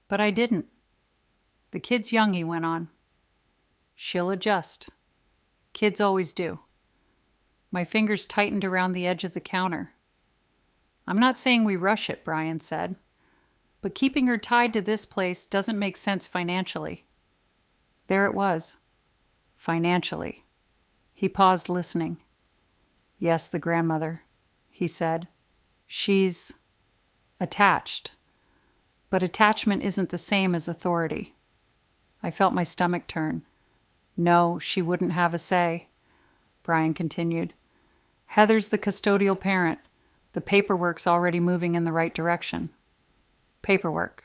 But I didn't. The kid's young, he went on. She'll adjust. Kids always do. My fingers tightened around the edge of the counter. I'm not saying we rush it, Brian said. But keeping her tied to this place doesn't make sense financially. There it was. Financially. He paused, listening. Yes, the grandmother, he said. She's attached. But attachment isn't the same as authority. I felt my stomach turn. No, she wouldn't have a say. Brian continued. Heather's the custodial parent. The paperwork's already moving in the right direction. Paperwork.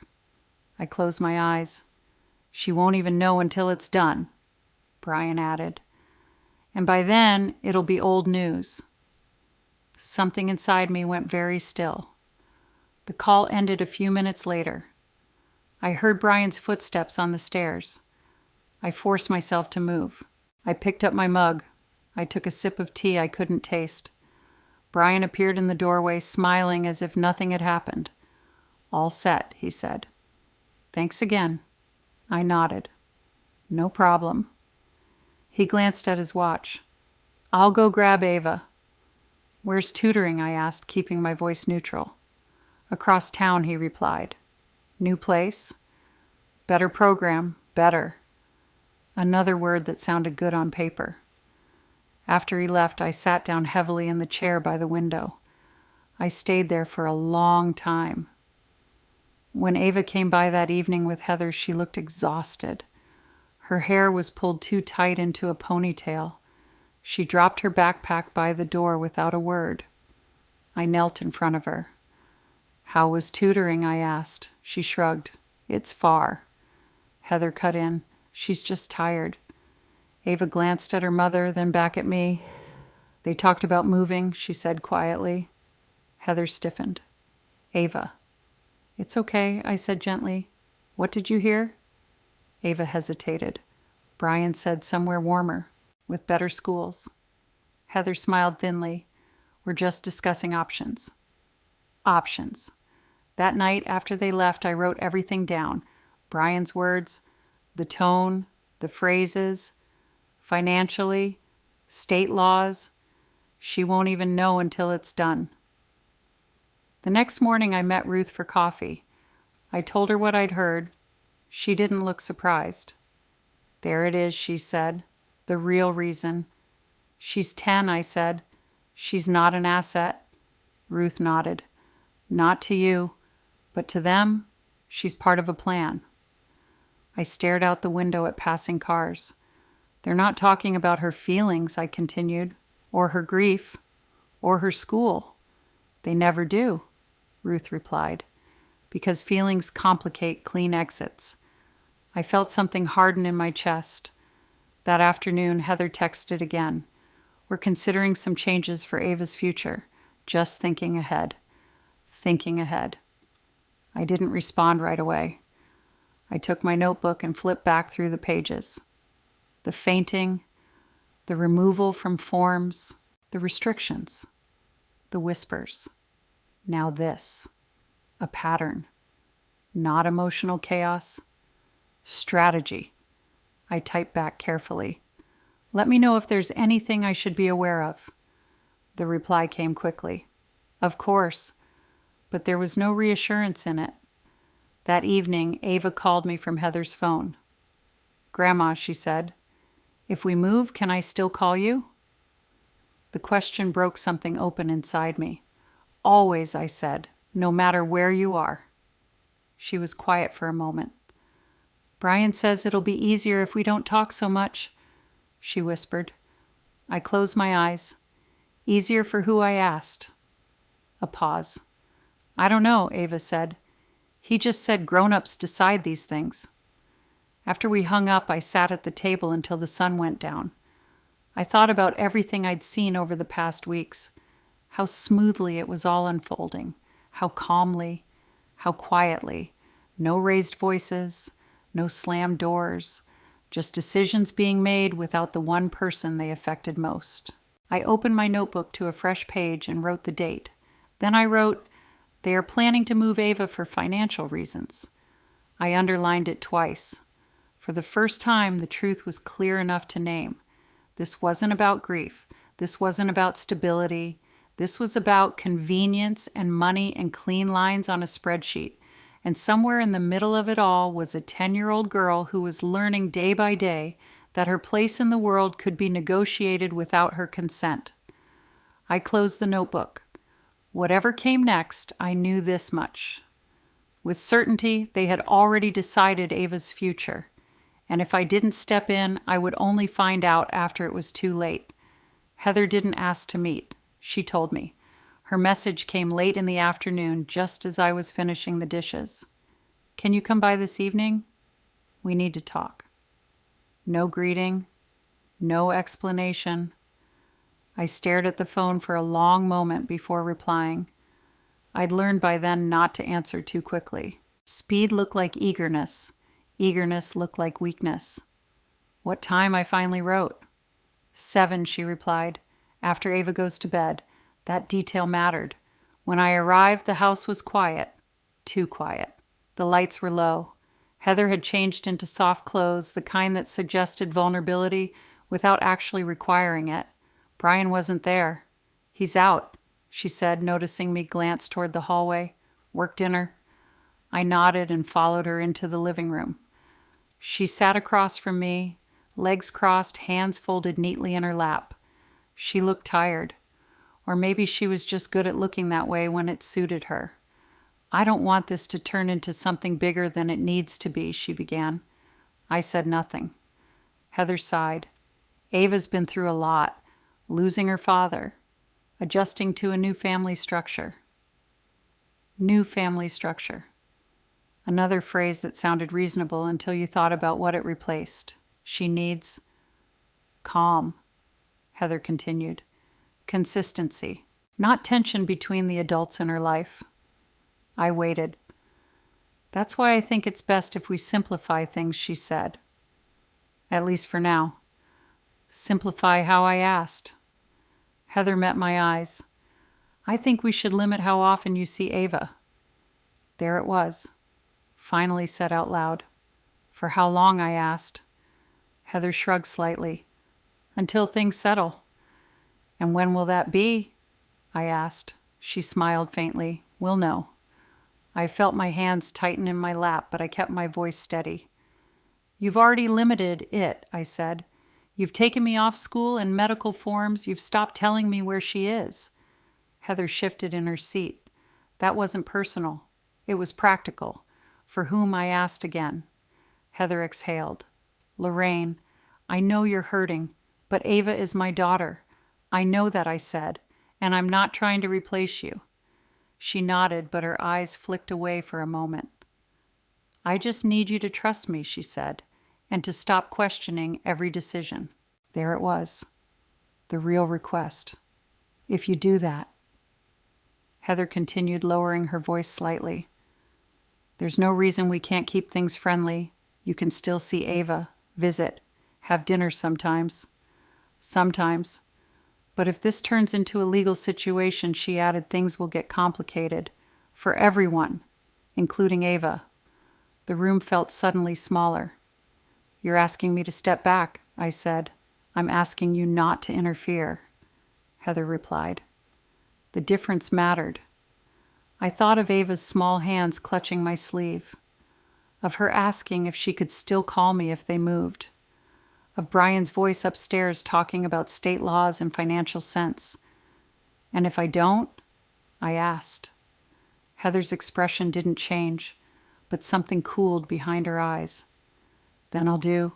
I closed my eyes. She won't even know until it's done, Brian added. And by then, it'll be old news. Something inside me went very still. The call ended a few minutes later. I heard Brian's footsteps on the stairs. I forced myself to move. I picked up my mug. I took a sip of tea I couldn't taste. Brian appeared in the doorway, smiling as if nothing had happened. All set, he said. Thanks again. I nodded. No problem. He glanced at his watch. I'll go grab Ava. Where's tutoring? I asked, keeping my voice neutral. Across town, he replied. New place? Better program. Better. Another word that sounded good on paper. After he left, I sat down heavily in the chair by the window. I stayed there for a long time. When Ava came by that evening with Heather, she looked exhausted. Her hair was pulled too tight into a ponytail. She dropped her backpack by the door without a word. I knelt in front of her. "How was tutoring?" I asked. She shrugged. "It's far." Heather cut in. "She's just tired." Ava glanced at her mother, then back at me. "They talked about moving," she said quietly. Heather stiffened. "Ava." "It's okay," I said gently. "What did you hear?" Ava hesitated. "Brian said somewhere warmer, with better schools." Heather smiled thinly. "We're just discussing options." Options. That night after they left, I wrote everything down. Brian's words, the tone, the phrases, financially, state laws. She won't even know until it's done. The next morning I met Ruth for coffee. I told her what I'd heard. She didn't look surprised. "There it is," she said. "The real reason." "She's 10, I said. "She's not an asset." Ruth nodded. "Not to you, but to them, she's part of a plan." I stared out the window at passing cars. "They're not talking about her feelings," I continued, "or her grief, or her school." "They never do," Ruth replied, "because feelings complicate clean exits." I felt something harden in my chest. That afternoon, Heather texted again. "We're considering some changes for Ava's future. Just thinking ahead." Thinking ahead. I didn't respond right away. I took my notebook and flipped back through the pages. The fainting, the removal from forms, the restrictions, the whispers. Now this. A pattern. Not emotional chaos. Strategy. I typed back carefully. "Let me know if there's anything I should be aware of." The reply came quickly. "Of course," but there was no reassurance in it. That evening, Ava called me from Heather's phone. "Grandma," she said, "if we move, can I still call you?" The question broke something open inside me. "Always," I said, "no matter where you are." She was quiet for a moment. "Brian says it'll be easier if we don't talk so much," she whispered. I closed my eyes. "Easier for who?" I asked. A pause. "I don't know," Ava said. "He just said grown-ups decide these things." After we hung up, I sat at the table until the sun went down. I thought about everything I'd seen over the past weeks, how smoothly it was all unfolding, how calmly, how quietly, no raised voices, no slammed doors, just decisions being made without the one person they affected most. I opened my notebook to a fresh page and wrote the date. Then I wrote, "They are planning to move Ava for financial reasons." I underlined it twice. For the first time, the truth was clear enough to name. This wasn't about grief. This wasn't about stability. This was about convenience and money and clean lines on a spreadsheet. And somewhere in the middle of it all was a 10-year-old girl who was learning day by day that her place in the world could be negotiated without her consent. I closed the notebook. Whatever came next, I knew this much. With certainty, they had already decided Ava's future. And if I didn't step in, I would only find out after it was too late. Heather didn't ask to meet. She told me. Her message came late in the afternoon, just as I was finishing the dishes. "Can you come by this evening? We need to talk." No greeting, no explanation. I stared at the phone for a long moment before replying. I'd learned by then not to answer too quickly. Speed looked like eagerness. Eagerness looked like weakness. "What time?" I finally wrote. 7, she replied. "After Ava goes to bed." That detail mattered. When I arrived, the house was quiet. Too quiet. The lights were low. Heather had changed into soft clothes, the kind that suggested vulnerability without actually requiring it. Brian wasn't there. "He's out," she said, noticing me glance toward the hallway. "Work dinner?" I nodded and followed her into the living room. She sat across from me, legs crossed, hands folded neatly in her lap. She looked tired. Or maybe she was just good at looking that way when it suited her. "I don't want this to turn into something bigger than it needs to be," she began. I said nothing. Heather sighed. "Ava's been through a lot. losing her father, adjusting to a new family structure. New family structure. Another phrase that sounded reasonable until you thought about what it replaced. She needs calm, Heather continued. Consistency, not tension between the adults in her life. I waited. That's why I think it's best if we simplify things, she said. At least for now. Simplify how I asked. Heather met my eyes. I think we should limit how often you see Ava. There it was, finally said out loud. For how long, I asked. Heather shrugged slightly. Until things settle. And when will that be? I asked. She smiled faintly. We'll know. I felt my hands tighten in my lap, but I kept my voice steady. You've already limited it, I said. You've taken me off school and medical forms. You've stopped telling me where she is. Heather shifted in her seat. That wasn't personal. It was practical. For whom, I asked again. Heather exhaled. Lorraine, I know you're hurting, but Ava is my daughter. I know that, I said, and I'm not trying to replace you. She nodded, but her eyes flicked away for a moment. I just need you to trust me, she said, and to stop questioning every decision. There it was. The real request. If you do that. Heather continued, lowering her voice slightly. There's no reason we can't keep things friendly. You can still see Ava, visit, have dinner sometimes. Sometimes. But if this turns into a legal situation, she added, things will get complicated. For everyone, including Ava. The room felt suddenly smaller. You're asking me to step back, I said. I'm asking you not to interfere, Heather replied. The difference mattered. I thought of Ava's small hands clutching my sleeve, of her asking if she could still call me if they moved, of Brian's voice upstairs talking about state laws and financial sense. And if I don't? I asked. Heather's expression didn't change, but something cooled behind her eyes. Then I'll do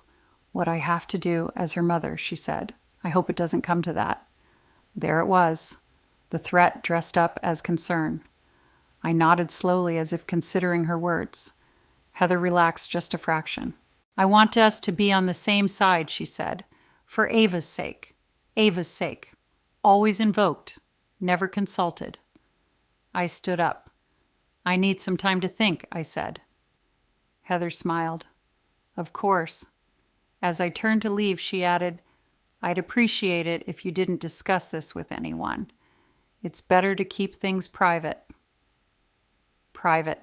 what I have to do as her mother, she said. I hope it doesn't come to that. There it was, the threat dressed up as concern. I nodded slowly as if considering her words. Heather relaxed just a fraction. I want us to be on the same side, she said. For Ava's sake. Ava's sake. Always invoked. Never consulted. I stood up. I need some time to think, I said. Heather smiled. Of course. As I turned to leave, she added, I'd appreciate it if you didn't discuss this with anyone. It's better to keep things private. Private.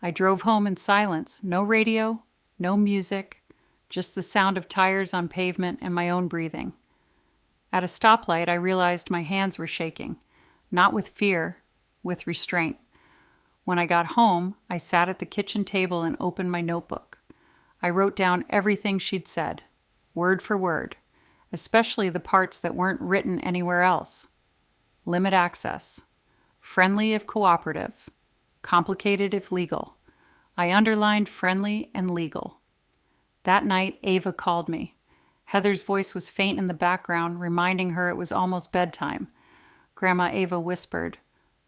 I drove home in silence. No radio, no music, just the sound of tires on pavement and my own breathing. At a stoplight, I realized my hands were shaking, not with fear, with restraint. When I got home, I sat at the kitchen table and opened my notebook. I wrote down everything she'd said, word for word, especially the parts that weren't written anywhere else. Limit access. Friendly if cooperative. Complicated if legal. I underlined friendly and legal. That night, Ava called me. Heather's voice was faint in the background, reminding her it was almost bedtime. Grandma Ava whispered,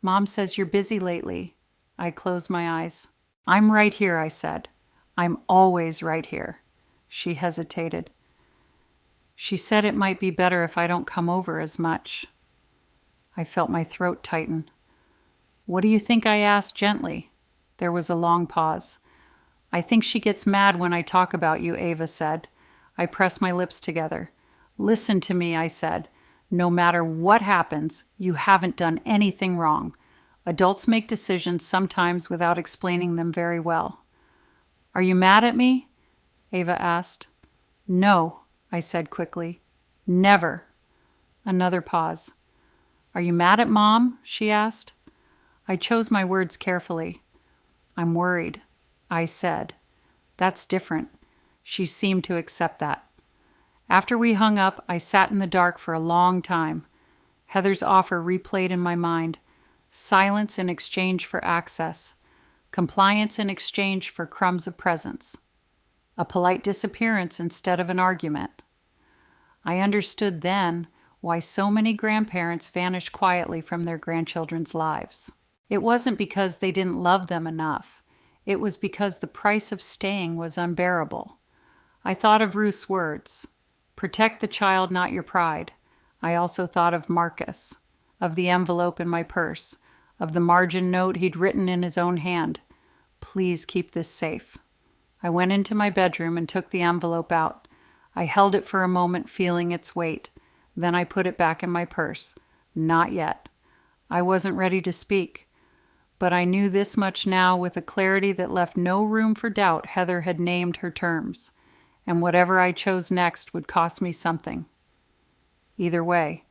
Mom says you're busy lately. I closed my eyes. I'm right here, I said. I'm always right here. She hesitated. She said it might be better if I don't come over as much. I felt my throat tighten. What do you think? I asked gently. There was a long pause. I think she gets mad when I talk about you, Ava said. I pressed my lips together. Listen to me, I said. No matter what happens, you haven't done anything wrong. Adults make decisions sometimes without explaining them very well. Are you mad at me? Ava asked. No, I said quickly. Never. Another pause. Are you mad at Mom? She asked. I chose my words carefully. I'm worried, I said. That's different. She seemed to accept that. After we hung up, I sat in the dark for a long time. Heather's offer replayed in my mind. Silence in exchange for access. Compliance in exchange for crumbs of presence. A polite disappearance instead of an argument. I understood then Why so many grandparents vanish quietly from their grandchildren's lives. It wasn't because they didn't love them enough. It was because the price of staying was unbearable. I thought of Ruth's words, "Protect the child, not your pride." I also thought of Marcus, of the envelope in my purse, of the margin note he'd written in his own hand. "Please keep this safe." I went into my bedroom and took the envelope out. I held it for a moment, feeling its weight. Then I put it back in my purse. Not yet. I wasn't ready to speak. But I knew this much now with a clarity that left no room for doubt. Heather had named her terms, and whatever I chose next would cost me something. Either way,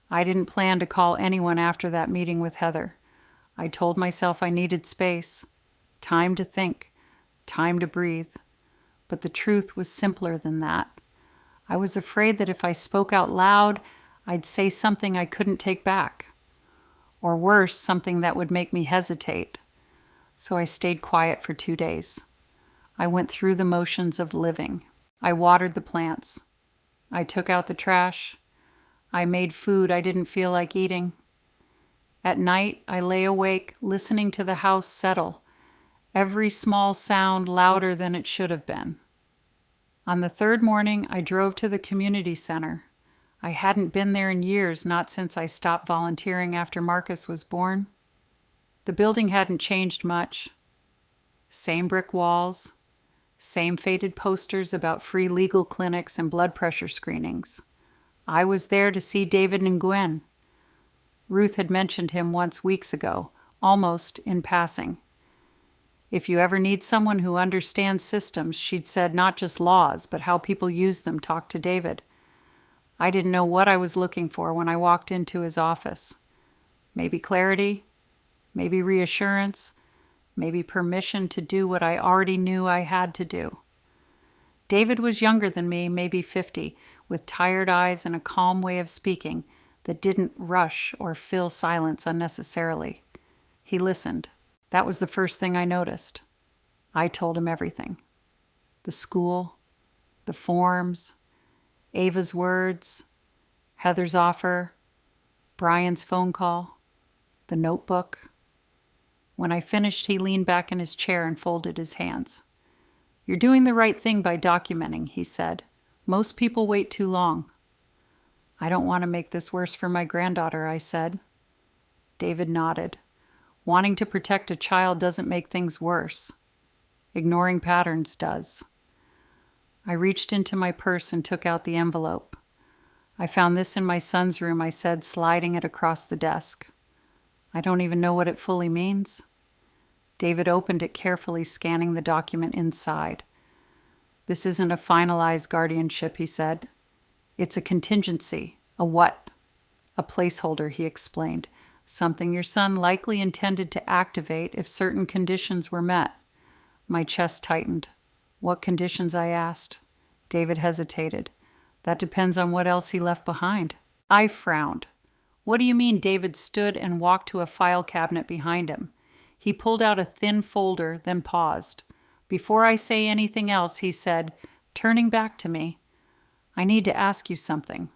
I didn't plan to call anyone after that meeting with Heather. I told myself I needed space, time to think, time to breathe. But the truth was simpler than that. I was afraid that if I spoke out loud, I'd say something I couldn't take back. Or worse, something that would make me hesitate. So I stayed quiet for 2 days. I went through the motions of living. I watered the plants. I took out the trash. I made food I didn't feel like eating. At night, I lay awake, listening to the house settle, every small sound louder than it should have been. On the third morning, I drove to the community center. I hadn't been there in years, not since I stopped volunteering after Marcus was born. The building hadn't changed much. Same brick walls, same faded posters about free legal clinics and blood pressure screenings. I was there to see David and Gwen. Ruth had mentioned him once weeks ago, almost in passing. If you ever need someone who understands systems, she'd said not just laws, but how people use them, talk to David. I didn't know what I was looking for when I walked into his office. Maybe clarity, maybe reassurance, maybe permission to do what I already knew I had to do. David was younger than me, maybe 50, with tired eyes and a calm way of speaking that didn't rush or fill silence unnecessarily. He listened. That was the first thing I noticed. I told him everything. The school, the forms, Ava's words, Heather's offer, Brian's phone call, the notebook. When I finished, he leaned back in his chair and folded his hands. "You're doing the right thing by documenting," he said. "Most people wait too long." "I don't want to make this worse for my granddaughter," I said. David nodded. Wanting to protect a child doesn't make things worse. Ignoring patterns does. I reached into my purse and took out the envelope. "I found this in my son's room," I said, sliding it across the desk. "I don't even know what it fully means." David opened it carefully, scanning the document inside. "This isn't a finalized guardianship," he said. "It's a contingency." "A what?" "A placeholder," he explained. "Something your son likely intended to activate if certain conditions were met." My chest tightened. "What conditions?" I asked. David hesitated. "That depends on what else he left behind." I frowned. "What do you mean?" David stood and walked to a file cabinet behind him. He pulled out a thin folder, then paused. "Before I say anything else," he said, turning back to me, "I need to ask you something."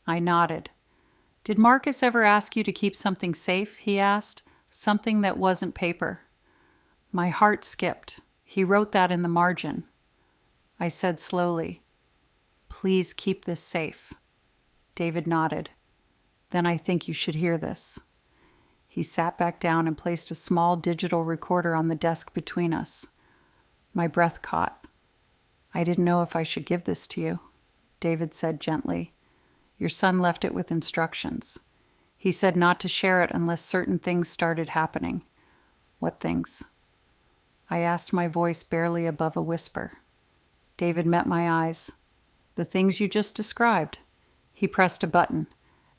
I nodded. "Did Marcus ever ask you to keep something safe?" he asked. "Something that wasn't paper." My heart skipped. He wrote that in the margin. I said slowly, "Please keep this safe." David nodded. "Then I think you should hear this." He sat back down and placed a small digital recorder on the desk between us. My breath caught. "I didn't know if I should give this to you," David said gently. "Your son left it with instructions. He said not to share it unless certain things started happening." "What things?" I asked, my voice barely above a whisper. David met my eyes. "The things you just described." He pressed a button.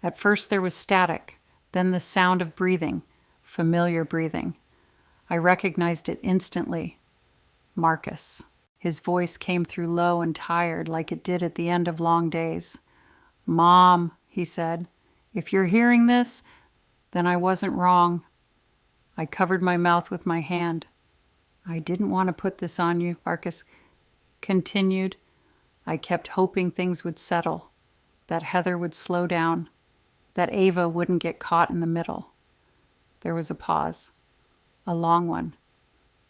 At first there was static, then the sound of breathing, familiar breathing. I recognized it instantly. Marcus. His voice came through low and tired, like it did at the end of long days. "Mom," he said, "if you're hearing this, then I wasn't wrong." I covered my mouth with my hand. "I didn't want to put this on you," Marcus continued. "I kept hoping things would settle. that Heather would slow down, that Ava wouldn't get caught in the middle. There was a pause, a long one.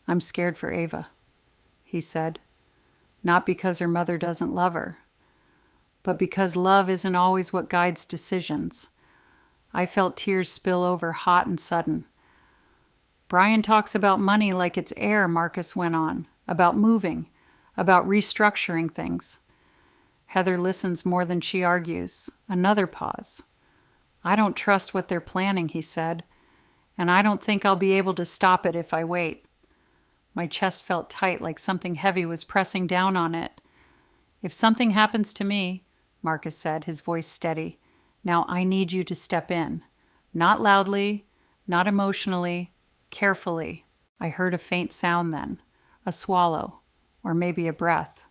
"I'm scared for Ava," he said. "Not because her mother doesn't love her, but because love isn't always what guides decisions." I felt tears spill over, hot and sudden. "Brian talks about money like it's air," Marcus went on, "about moving, about restructuring things." Heather listens more than she argues. Another pause. "I don't trust what they're planning," he said, "and I don't think I'll be able to stop it if I wait." My chest felt tight, like something heavy was pressing down on it. "If something happens to me," Marcus said, his voice steady, "now I need you to step in. Not loudly, not emotionally, carefully." I heard a faint sound then, a swallow, or maybe a breath.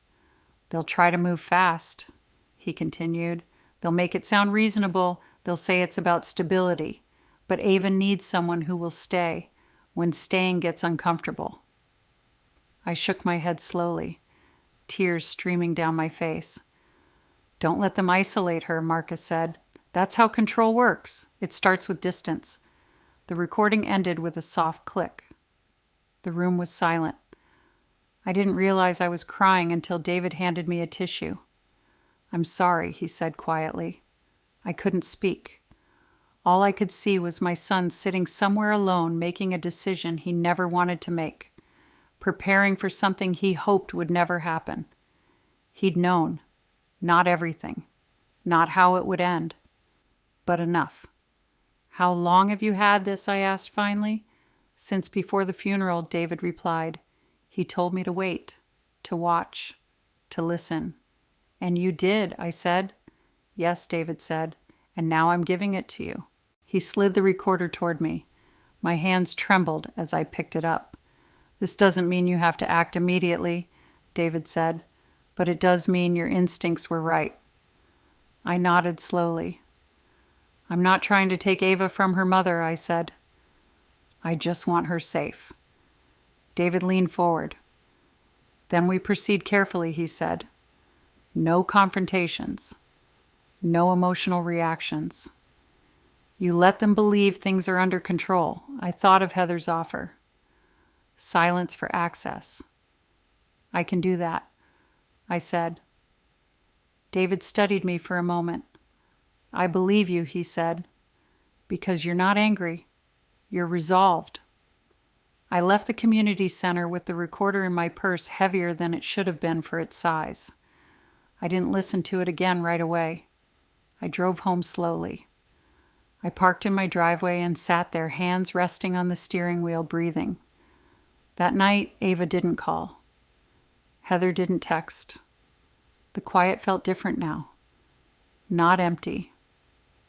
"They'll try to move fast," he continued. "They'll make it sound reasonable. They'll say it's about stability. But Ava needs someone who will stay when staying gets uncomfortable." I shook my head slowly, tears streaming down my face. "Don't let them isolate her," Marcus said. "That's how control works. It starts with distance." The recording ended with a soft click. The room was silent. I didn't realize I was crying until David handed me a tissue. "I'm sorry," he said quietly. I couldn't speak. All I could see was my son sitting somewhere alone, making a decision he never wanted to make, preparing for something he hoped would never happen. He'd known, not everything, not how it would end, but enough. "How long have you had this?" I asked finally. "Since before the funeral," David replied. "He told me to wait, to watch, to listen." "And you did," I said. "Yes," David said, "and now I'm giving it to you." He slid the recorder toward me. My hands trembled as I picked it up. "This doesn't mean you have to act immediately," David said, "but it does mean your instincts were right." I nodded slowly. "I'm not trying to take Ava from her mother," I said. "I just want her safe." David leaned forward. "Then we proceed carefully," he said. "No confrontations. No emotional reactions. You let them believe things are under control." I thought of Heather's offer. "Silence for access." "I can do that," I said. David studied me for a moment. "I believe you," he said, "because you're not angry. You're resolved." I left the community center with the recorder in my purse heavier than it should have been for its size. I didn't listen to it again right away. I drove home slowly. I parked in my driveway and sat there, hands resting on the steering wheel, breathing. That night, Ava didn't call. Heather didn't text. The quiet felt different now. Not empty.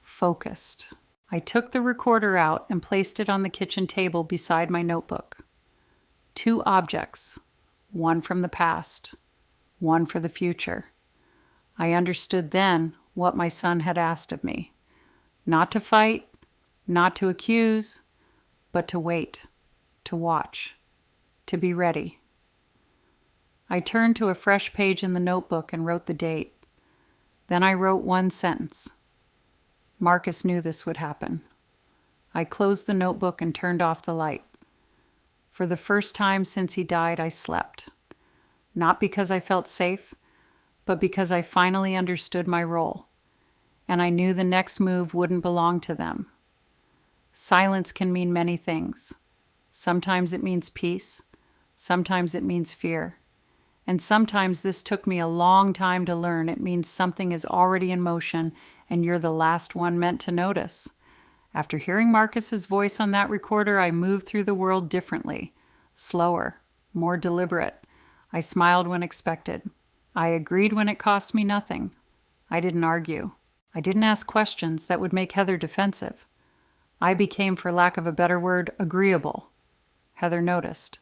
Focused. I took the recorder out and placed it on the kitchen table beside my notebook. 2 objects, one from the past, one for the future. I understood then what my son had asked of me. Not to fight, not to accuse, but to wait, to watch, to be ready. I turned to a fresh page in the notebook and wrote the date. Then I wrote one sentence. Marcus knew this would happen. I closed the notebook and turned off the light. For the first time since he died, I slept. Not because I felt safe, but because I finally understood my role, and I knew the next move wouldn't belong to them. Silence can mean many things. Sometimes it means peace, sometimes it means fear, and sometimes this took me a long time to learn. It means something is already in motion and you're the last one meant to notice. After hearing Marcus's voice on that recorder, I moved through the world differently, slower, more deliberate. I smiled when expected. I agreed when it cost me nothing. I didn't argue. I didn't ask questions that would make Heather defensive. I became, for lack of a better word, agreeable. Heather noticed.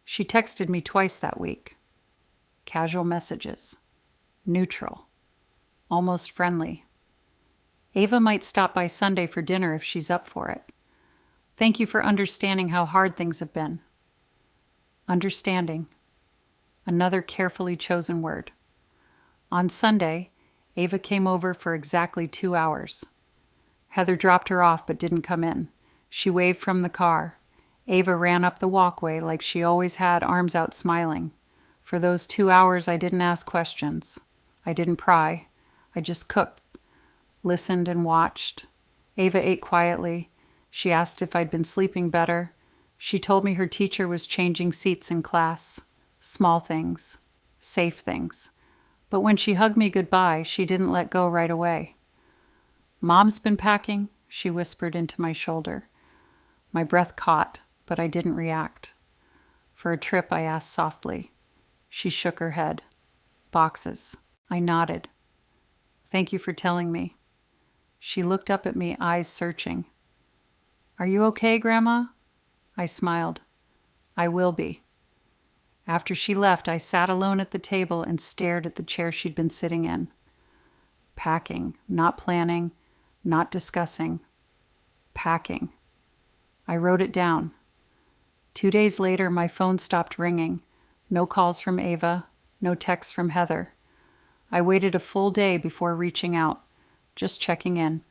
She texted me twice that week. Casual messages. Neutral. Almost friendly. Ava might stop by Sunday for dinner if she's up for it. Thank you for understanding how hard things have been. Understanding. Another carefully chosen word. On Sunday, Ava came over for exactly 2 hours. Heather dropped her off but didn't come in. She waved from the car. Ava ran up the walkway like she always had, arms out, smiling. For those 2 hours, I didn't ask questions. I didn't pry. I just cooked, listened and watched. Ava ate quietly. She asked if I'd been sleeping better. She told me her teacher was changing seats in class. Small things. Safe things. But when she hugged me goodbye, she didn't let go right away. "Mom's been packing," she whispered into my shoulder. My breath caught, but I didn't react. "For a trip?" I asked softly. She shook her head. "Boxes." I nodded. "Thank you for telling me." She looked up at me, eyes searching. "Are you okay, Grandma?" I smiled. "I will be." After she left, I sat alone at the table and stared at the chair she'd been sitting in. Packing, not planning, not discussing. Packing. I wrote it down. 2 days later, my phone stopped ringing. No calls from Ava, no texts from Heather. I waited a full day before reaching out, just checking in.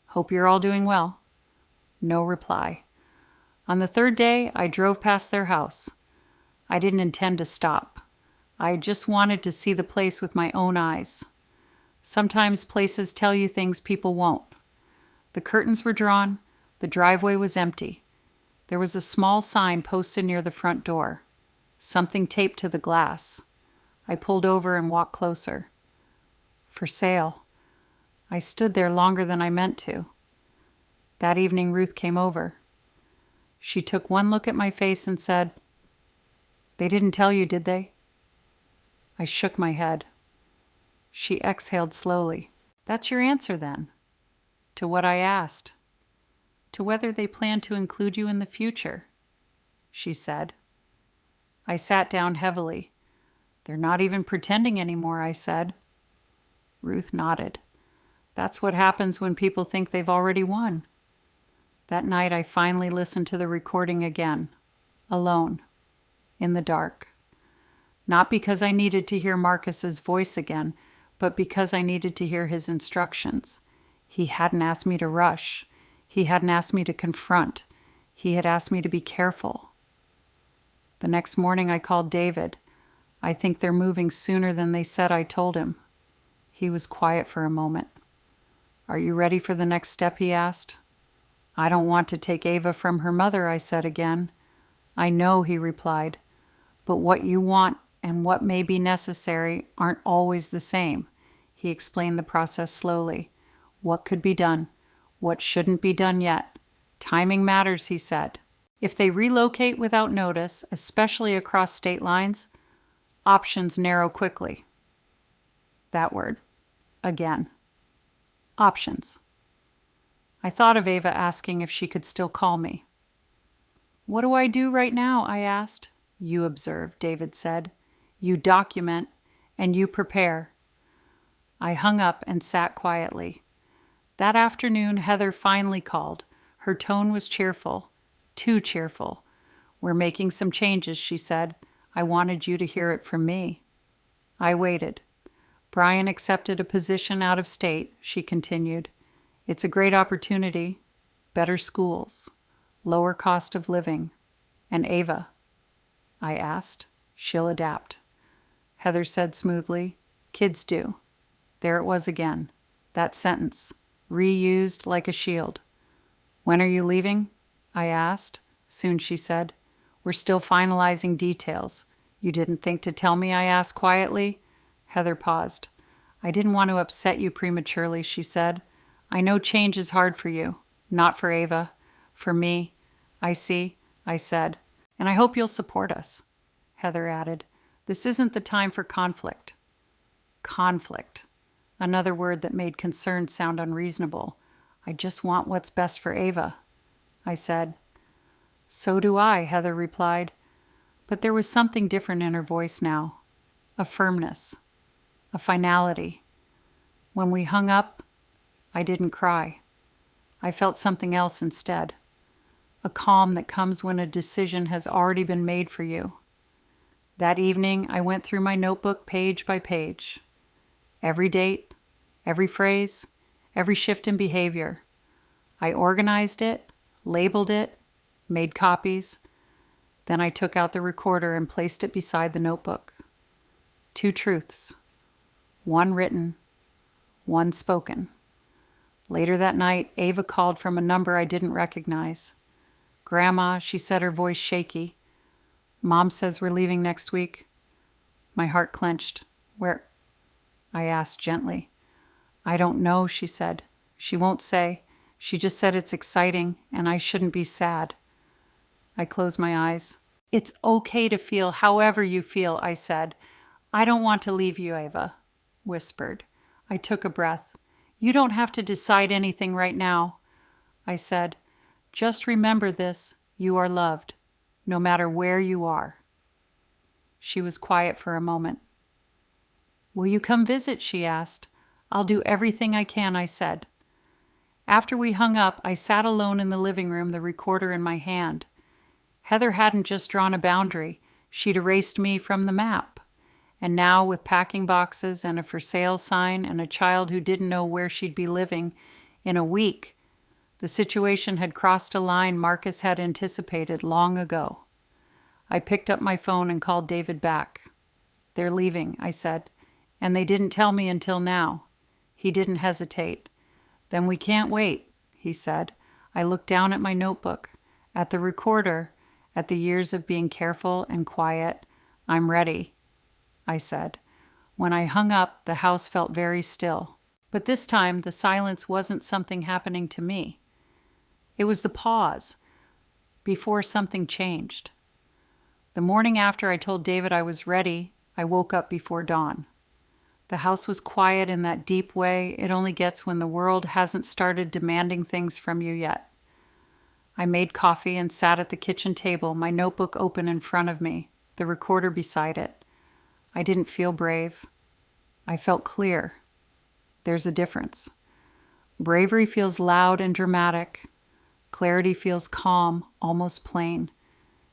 "Hope you're all doing well." No reply. On the third day, I drove past their house. I didn't intend to stop. I just wanted to see the place with my own eyes. Sometimes places tell you things people won't. The curtains were drawn. The driveway was empty. There was a small sign posted near the front door. Something taped to the glass. I pulled over and walked closer. For sale. I stood there longer than I meant to. That evening, Ruth came over. She took one look at my face and said, "They didn't tell you, did they?" I shook my head. She exhaled slowly. "That's your answer, then?" "To what I asked." "To whether they plan to include you in the future," she said. I sat down heavily. "They're not even pretending anymore," I said. Ruth nodded. "That's what happens when people think they've already won." That night, I finally listened to the recording again, alone, in the dark. Not because I needed to hear Marcus's voice again, but because I needed to hear his instructions. He hadn't asked me to rush. He hadn't asked me to confront. He had asked me to be careful. The next morning, I called David. "I think they're moving sooner than they said," I told him. He was quiet for a moment. "Are you ready for the next step?" he asked. "I don't want to take Ava from her mother," I said again. "I know," he replied, "but what you want and what may be necessary aren't always the same." He explained the process slowly. What could be done? What shouldn't be done yet? Timing matters, he said. If they relocate without notice, especially across state lines, options narrow quickly. That word. Again. Options. I thought of Ava asking if she could still call me. "What do I do right now?" I asked. "You observe," David said. "You document, and you prepare." I hung up and sat quietly. That afternoon, Heather finally called. Her tone was cheerful. Too cheerful. "We're making some changes," she said. "I wanted you to hear it from me." I waited. "Brian accepted a position out of state," she continued. "It's a great opportunity. Better schools. Lower cost of living. And Ava?" I asked. "She'll adapt." Heather said smoothly, "Kids do." There it was again. That sentence. Reused like a shield. "When are you leaving?" I asked. Soon, she said. "We're still finalizing details." "You didn't think to tell me?" I asked quietly. Heather paused. "I didn't want to upset you prematurely," she said. "I know change is hard for you. Not for Ava. For me. I see," I said. "And I hope you'll support us." Heather added, "This isn't the time for conflict." Conflict. Another word that made concern sound unreasonable. "I just want what's best for Ava," I said. "So do I," Heather replied. But there was something different in her voice now. A firmness. A finality. When we hung up, I didn't cry. I felt something else instead. A calm that comes when a decision has already been made for you. That evening, I went through my notebook page by page. Every date, Every phrase, every shift in behavior. I organized it, labeled it, made copies. Then I took out the recorder and placed it beside the notebook. 2 truths. One written, one spoken. Later that night, Ava called from a number I didn't recognize. "Grandma," she said, her voice shaky. "Mom says we're leaving next week." My heart clenched. "Where?" I asked gently. "I don't know," she said. "She won't say. She just said it's exciting and I shouldn't be sad." I closed my eyes. "It's okay to feel however you feel," I said. "I don't want to leave you," Ava whispered. I took a breath. "You don't have to decide anything right now," I said. "Just remember this. You are loved, no matter where you are." She was quiet for a moment. "Will you come visit?" she asked. "I'll do everything I can," I said. After we hung up, I sat alone in the living room, the recorder in my hand. Heather hadn't just drawn a boundary. She'd erased me from the map. And now, with packing boxes and a for sale sign and a child who didn't know where she'd be living in a week, the situation had crossed a line Marcus had anticipated long ago. I picked up my phone and called David back. "They're leaving," I said, "and they didn't tell me until now." He didn't hesitate. "Then we can't wait," he said. I looked down at my notebook, at the recorder, at the years of being careful and quiet. "I'm ready," I said. When I hung up, the house felt very still. But this time, the silence wasn't something happening to me. It was the pause before something changed. The morning after I told David I was ready, I woke up before dawn. The house was quiet in that deep way it only gets when the world hasn't started demanding things from you yet. I made coffee and sat at the kitchen table, my notebook open in front of me, the recorder beside it. I didn't feel brave. I felt clear. There's a difference. Bravery feels loud and dramatic. Clarity feels calm, almost plain.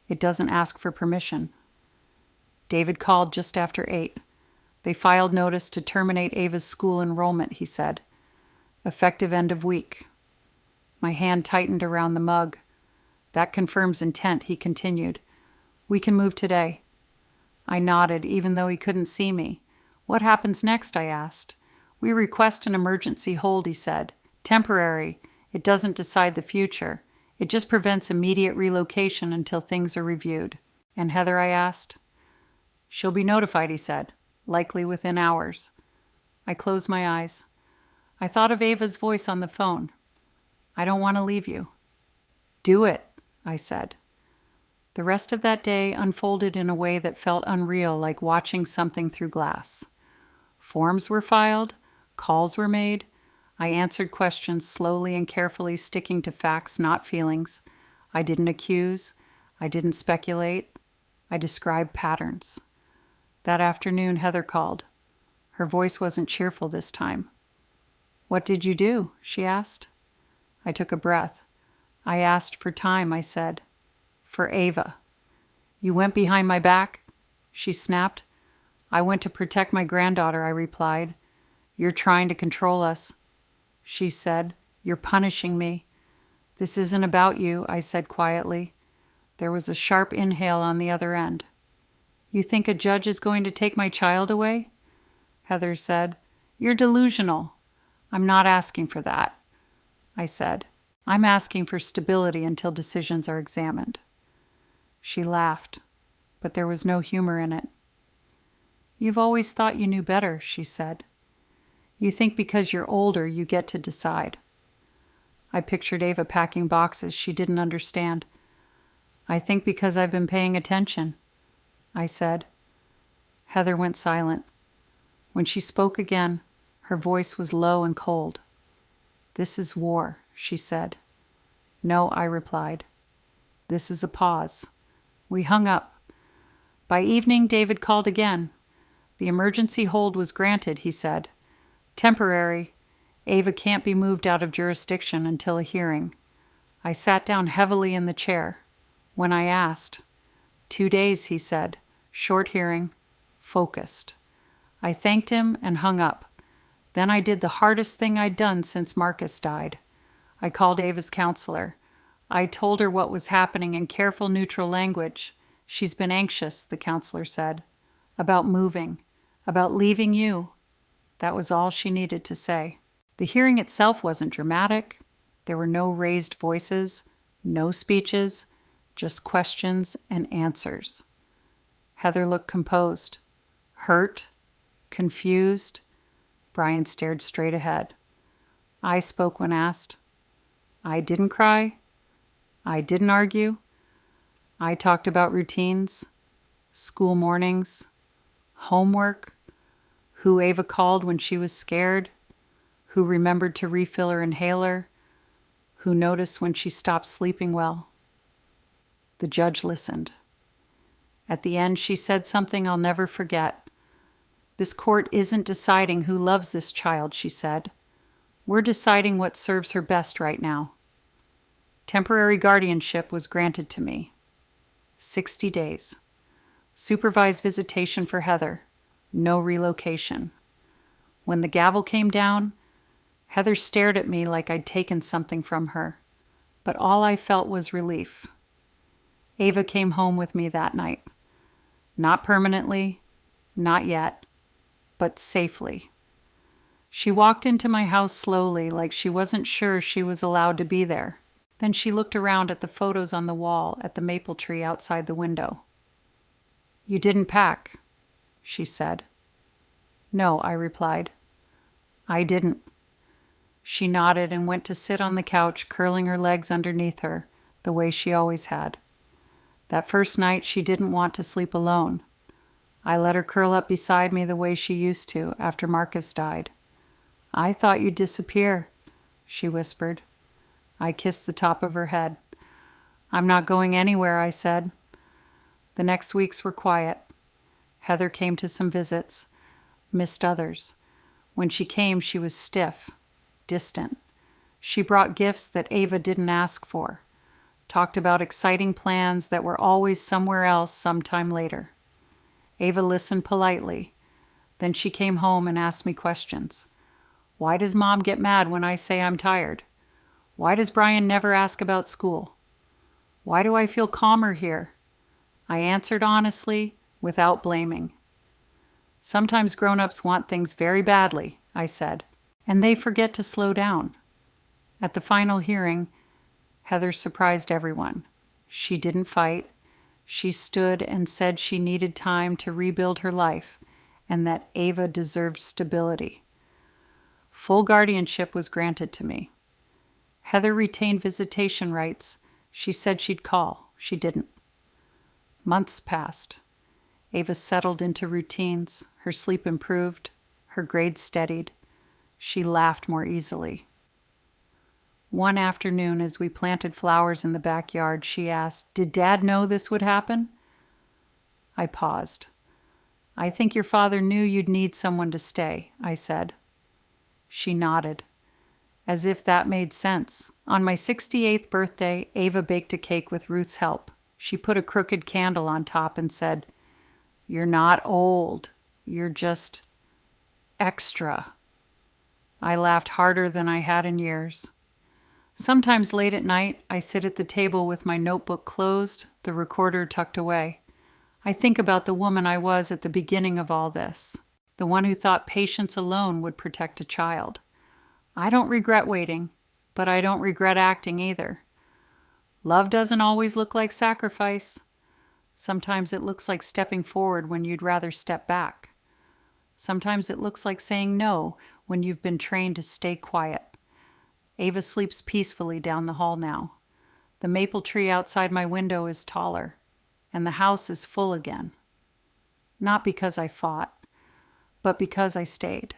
It doesn't ask for permission. David called just after 8. They filed notice to terminate Ava's school enrollment, he said. Effective end of week. My hand tightened around the mug. "That confirms intent," he continued. "We can move today." I nodded, even though he couldn't see me. "What happens next?" I asked. "We request an emergency hold," he said. "Temporary. It doesn't decide the future. It just prevents immediate relocation until things are reviewed." "And Heather?" I asked. "She'll be notified," he said. "Likely within hours." I closed my eyes. I thought of Ava's voice on the phone. "I don't want to leave you." "Do it," I said. The rest of that day unfolded in a way that felt unreal, like watching something through glass. Forms were filed, calls were made. I answered questions slowly and carefully, sticking to facts, not feelings. I didn't accuse. I didn't speculate. I described patterns. That afternoon, Heather called. Her voice wasn't cheerful this time. "What did you do?" she asked. I took a breath. "I asked for time," I said. "For Ava." "You went behind my back?" she snapped. "I went to protect my granddaughter," I replied. "You're trying to control us," she said. "You're punishing me." "This isn't about you," I said quietly. There was a sharp inhale on the other end. "You think a judge is going to take my child away?" Heather said. "You're delusional." "I'm not asking for that," I said. "I'm asking for stability until decisions are examined." She laughed, but there was no humor in it. "You've always thought you knew better," she said. "You think because you're older you get to decide." I pictured Ava packing boxes she didn't understand. "I think because I've been paying attention," I said. Heather went silent. When she spoke again, her voice was low and cold. "This is war," she said. "No," I replied. "This is a pause." We hung up. By evening, David called again. The emergency hold was granted, he said. Temporary. Ava can't be moved out of jurisdiction until a hearing. I sat down heavily in the chair. When I asked, 2 days, he said. Short hearing. Focused. I thanked him and hung up. Then I did the hardest thing I'd done since Marcus died. I called Ava's counselor. I told her what was happening in careful, neutral language. She's been anxious, the counselor said. About moving. About leaving you. That was all she needed to say. The hearing itself wasn't dramatic. There were no raised voices, no speeches, just questions and answers. Heather looked composed. Hurt. Confused. Brian stared straight ahead. I spoke when asked. I didn't cry. I didn't argue. I talked about routines, school mornings, homework, who Ava called when she was scared, who remembered to refill her inhaler, who noticed when she stopped sleeping well. The judge listened. At the end, she said something I'll never forget. This court isn't deciding who loves this child, she said. We're deciding what serves her best right now. Temporary guardianship was granted to me. 60 days. Supervised visitation for Heather. No relocation. When the gavel came down, Heather stared at me like I'd taken something from her, but all I felt was relief. Ava came home with me that night. Not permanently, not yet, but safely. She walked into my house slowly, like she wasn't sure she was allowed to be there. Then she looked around at the photos on the wall at the maple tree outside the window. You didn't pack, she said. No, I replied. I didn't. She nodded and went to sit on the couch, curling her legs underneath her, the way she always had. That first night, she didn't want to sleep alone. I let her curl up beside me the way she used to after Marcus died. I thought you'd disappear, she whispered. I kissed the top of her head. I'm not going anywhere, I said. The next weeks were quiet. Heather came to some visits, missed others. When she came, she was stiff, distant. She brought gifts that Ava didn't ask for, talked about exciting plans that were always somewhere else sometime later. Ava listened politely. Then she came home and asked me questions. Why does Mom get mad when I say I'm tired? Why does Brian never ask about school? Why do I feel calmer here? I answered honestly, without blaming. Sometimes grown-ups want things very badly, I said, and they forget to slow down. At the final hearing, Heather surprised everyone. She didn't fight. She stood and said she needed time to rebuild her life and that Ava deserved stability. Full guardianship was granted to me. Heather retained visitation rights. She said she'd call. She didn't. Months passed. Ava settled into routines. Her sleep improved. Her grades steadied. She laughed more easily. One afternoon, as we planted flowers in the backyard, she asked, "Did Dad know this would happen?" I paused. "I think your father knew you'd need someone to stay," I said. She nodded, as if that made sense. On my 68th birthday, Ava baked a cake with Ruth's help. She put a crooked candle on top and said, "You're not old. You're just extra." I laughed harder than I had in years. Sometimes late at night, I sit at the table with my notebook closed, the recorder tucked away. I think about the woman I was at the beginning of all this, the one who thought patience alone would protect a child. I don't regret waiting, but I don't regret acting either. Love doesn't always look like sacrifice. Sometimes it looks like stepping forward when you'd rather step back. Sometimes it looks like saying no when you've been trained to stay quiet. Ava sleeps peacefully down the hall now. The maple tree outside my window is taller, and the house is full again. Not because I fought, but because I stayed.